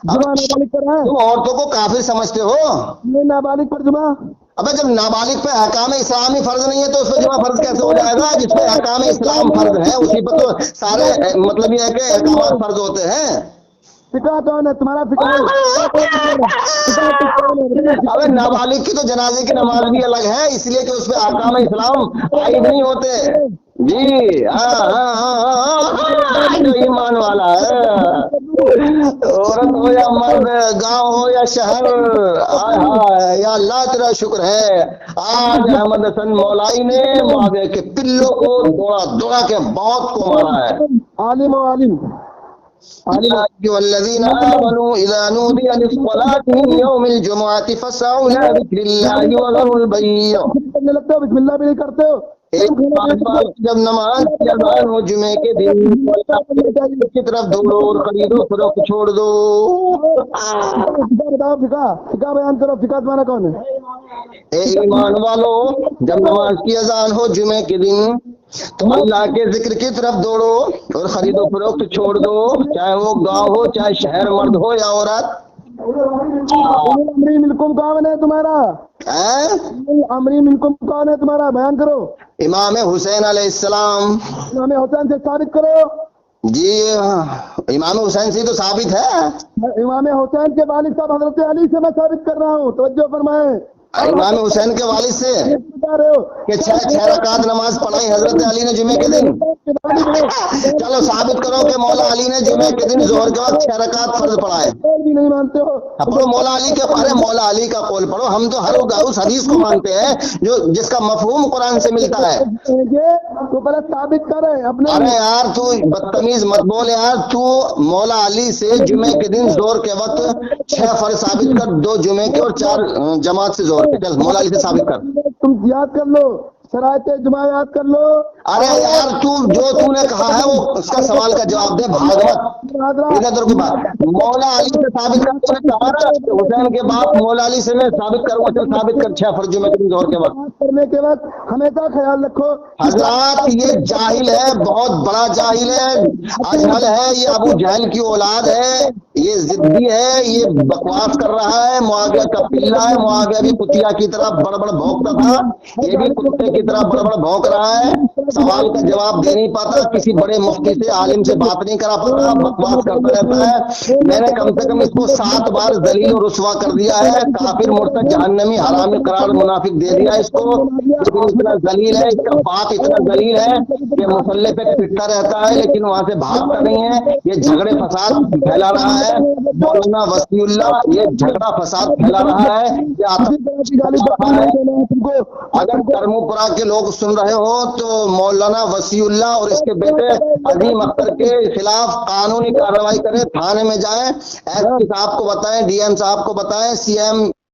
جمعہ نابالغ پر ہے؟ تم عورتوں کو کافر سمجھتے ہو؟ نہیں نابالغ پر جمعہ؟ ابے جب نابالغ پہ احکام اسلامی فرض نہیں ہے تو اس پہ جمعہ فرض کیسے ہو جائے گا؟ جس پہ احکام اسلام فرض ہے اسی پہ تو سارے مطلب یہ ہے کہ احکامات فرض ہوتے ہیں۔ فقہ کون ہے تمہارا؟ فقہ ابے نابالغ کی تو جنازے کی نماز بھی الگ ہے، اس لیے کہ اس پہ احکام اسلام عائد نہیں ہوتے۔ جی جو ایمان والا ہے، عورت ہو یا مرد، گاؤں ہو یا شہر، یا اللہ تیرا شکر ہے آج احمد حسن مولائی نے معاویہ کے پلوں کو دوڑا دوڑا کے موت کو مارا ہے۔ عالم و عالم والذین آمنوا اذا نودی للصلاة من یوم الجمعة فاسعوا الى ذکر اللہ وذروا البیع۔ کرنے لگتے ہو، بسم اللہ بھی نہیں کرتے ہو؟ جب نماز کی اذان ہو جمعے کے دن کی طرف دوڑو اور خریدو فروخت چھوڑ دو۔ بتاؤ فقہ بیان کرو، فقہ تمہارا کون ہے؟ اے ایمان والو، جب نماز کی اذان ہو جمعے کے دن تو اللہ کے ذکر کی طرف دوڑو اور خرید و فروخت چھوڑ دو، چاہے وہ گاؤں ہو چاہے شہر، مرد ہو یا عورت۔ امری منکم کون ہے تمہارا؟ امری منکم کون ہے تمہارا؟ بیان کرو۔ امام حسین علیہ السلام۔ امام حسین سے ثابت کرو۔ جی امام حسین سے تو ثابت ہے۔ امام حسین کے والد صاحب حضرت علی سے میں ثابت کر رہا ہوں، توجہ فرمائیں۔ امام حسین کے والد سے کہ چھ رکعت نماز پڑھائی حضرت علی نے جمعے کے دن۔ چلو ثابت کرو کہ مولا علی نے جمعے کے دن ظہر کے وقت 6 رکعت فرض پڑھائے۔ بھی نہیں مانتے ہو؟ پڑھو مولا علی کے بارے، مولا علی کا قول پڑھو۔ ہم تو ہر اس حدیث کو مانتے ہیں جو جس کا مفہوم قرآن سے ملتا ہے۔ تو پہلے ثابت کرے اپنے۔ ارے یار تو بدتمیز مت بول یار، تو مولا علی سے جمعے کے دن ظہر کے وقت 6 فرض ثابت کر، 2 جمعے کے اور 4 جماعت سے ظہر کے۔ چل مولا علی سے ثابت کر۔ تم یاد کر لو، شرائط جمعہ یاد کر لو۔ ارے یار جو نے کہا ہے وہ اس کا سوال کا جواب دے، بھاگ مت ادھر کی بات۔ مولا علی سے ثابت کر، تو نے کہا نا حسین کے باپ مولا علی سے میں ثابت کروں، چل ثابت کر 6 فرض جمعے کے دن ظہر کے وقت۔ کرنے کے وقت ہمیشہ خیال رکھو حضرات یہ جاہل ہے، بہت بڑا جاہل ہے، اجہل ہے، یہ ابو جہل کی اولاد ہے، یہ ضدی ہے، یہ بکواس کر رہا ہے، معاویہ کا پلہ ہے، معاویہ بھی کتیا کی طرح بڑا بڑا بھونکتا تھا، یہ بھی کتے کی طرح بڑا بڑا بھونک رہا ہے، سوال کا جواب دے نہیں پاتا، کسی بڑے مفتی سے عالم سے بات نہیں کرا پاتا، بکواس کرتا رہتا ہے۔ میں نے کم سے کم اس کو 7 بار ذلیل و رسوا کر دیا ہے، کافر، مرتد، جہنمی، حرامی قرار منافق دے دیا اس کو، لیکن اتنا ذلیل ہے، اس کا باپ اتنا ذلیل ہے کہ مسلح پہ پٹتا رہتا ہے لیکن وہاں سے بھاگتا نہیں ہے۔ یہ جھگڑے فساد پھیلا رہا ہے، مولانا وسیع اللہ یہ جھگڑا فساد پھیلا رہا ہے۔ اگر کرموپرا کے لوگ سن رہے ہو تو مولانا وسیع اللہ اور اس کے بیٹے عظیم اختر کے خلاف قانونی کارروائی کریں، تھانے میں جائیں، ایس پی صاحب کو بتائیں، ڈی ایم صاحب کو بتائیں، سی ایم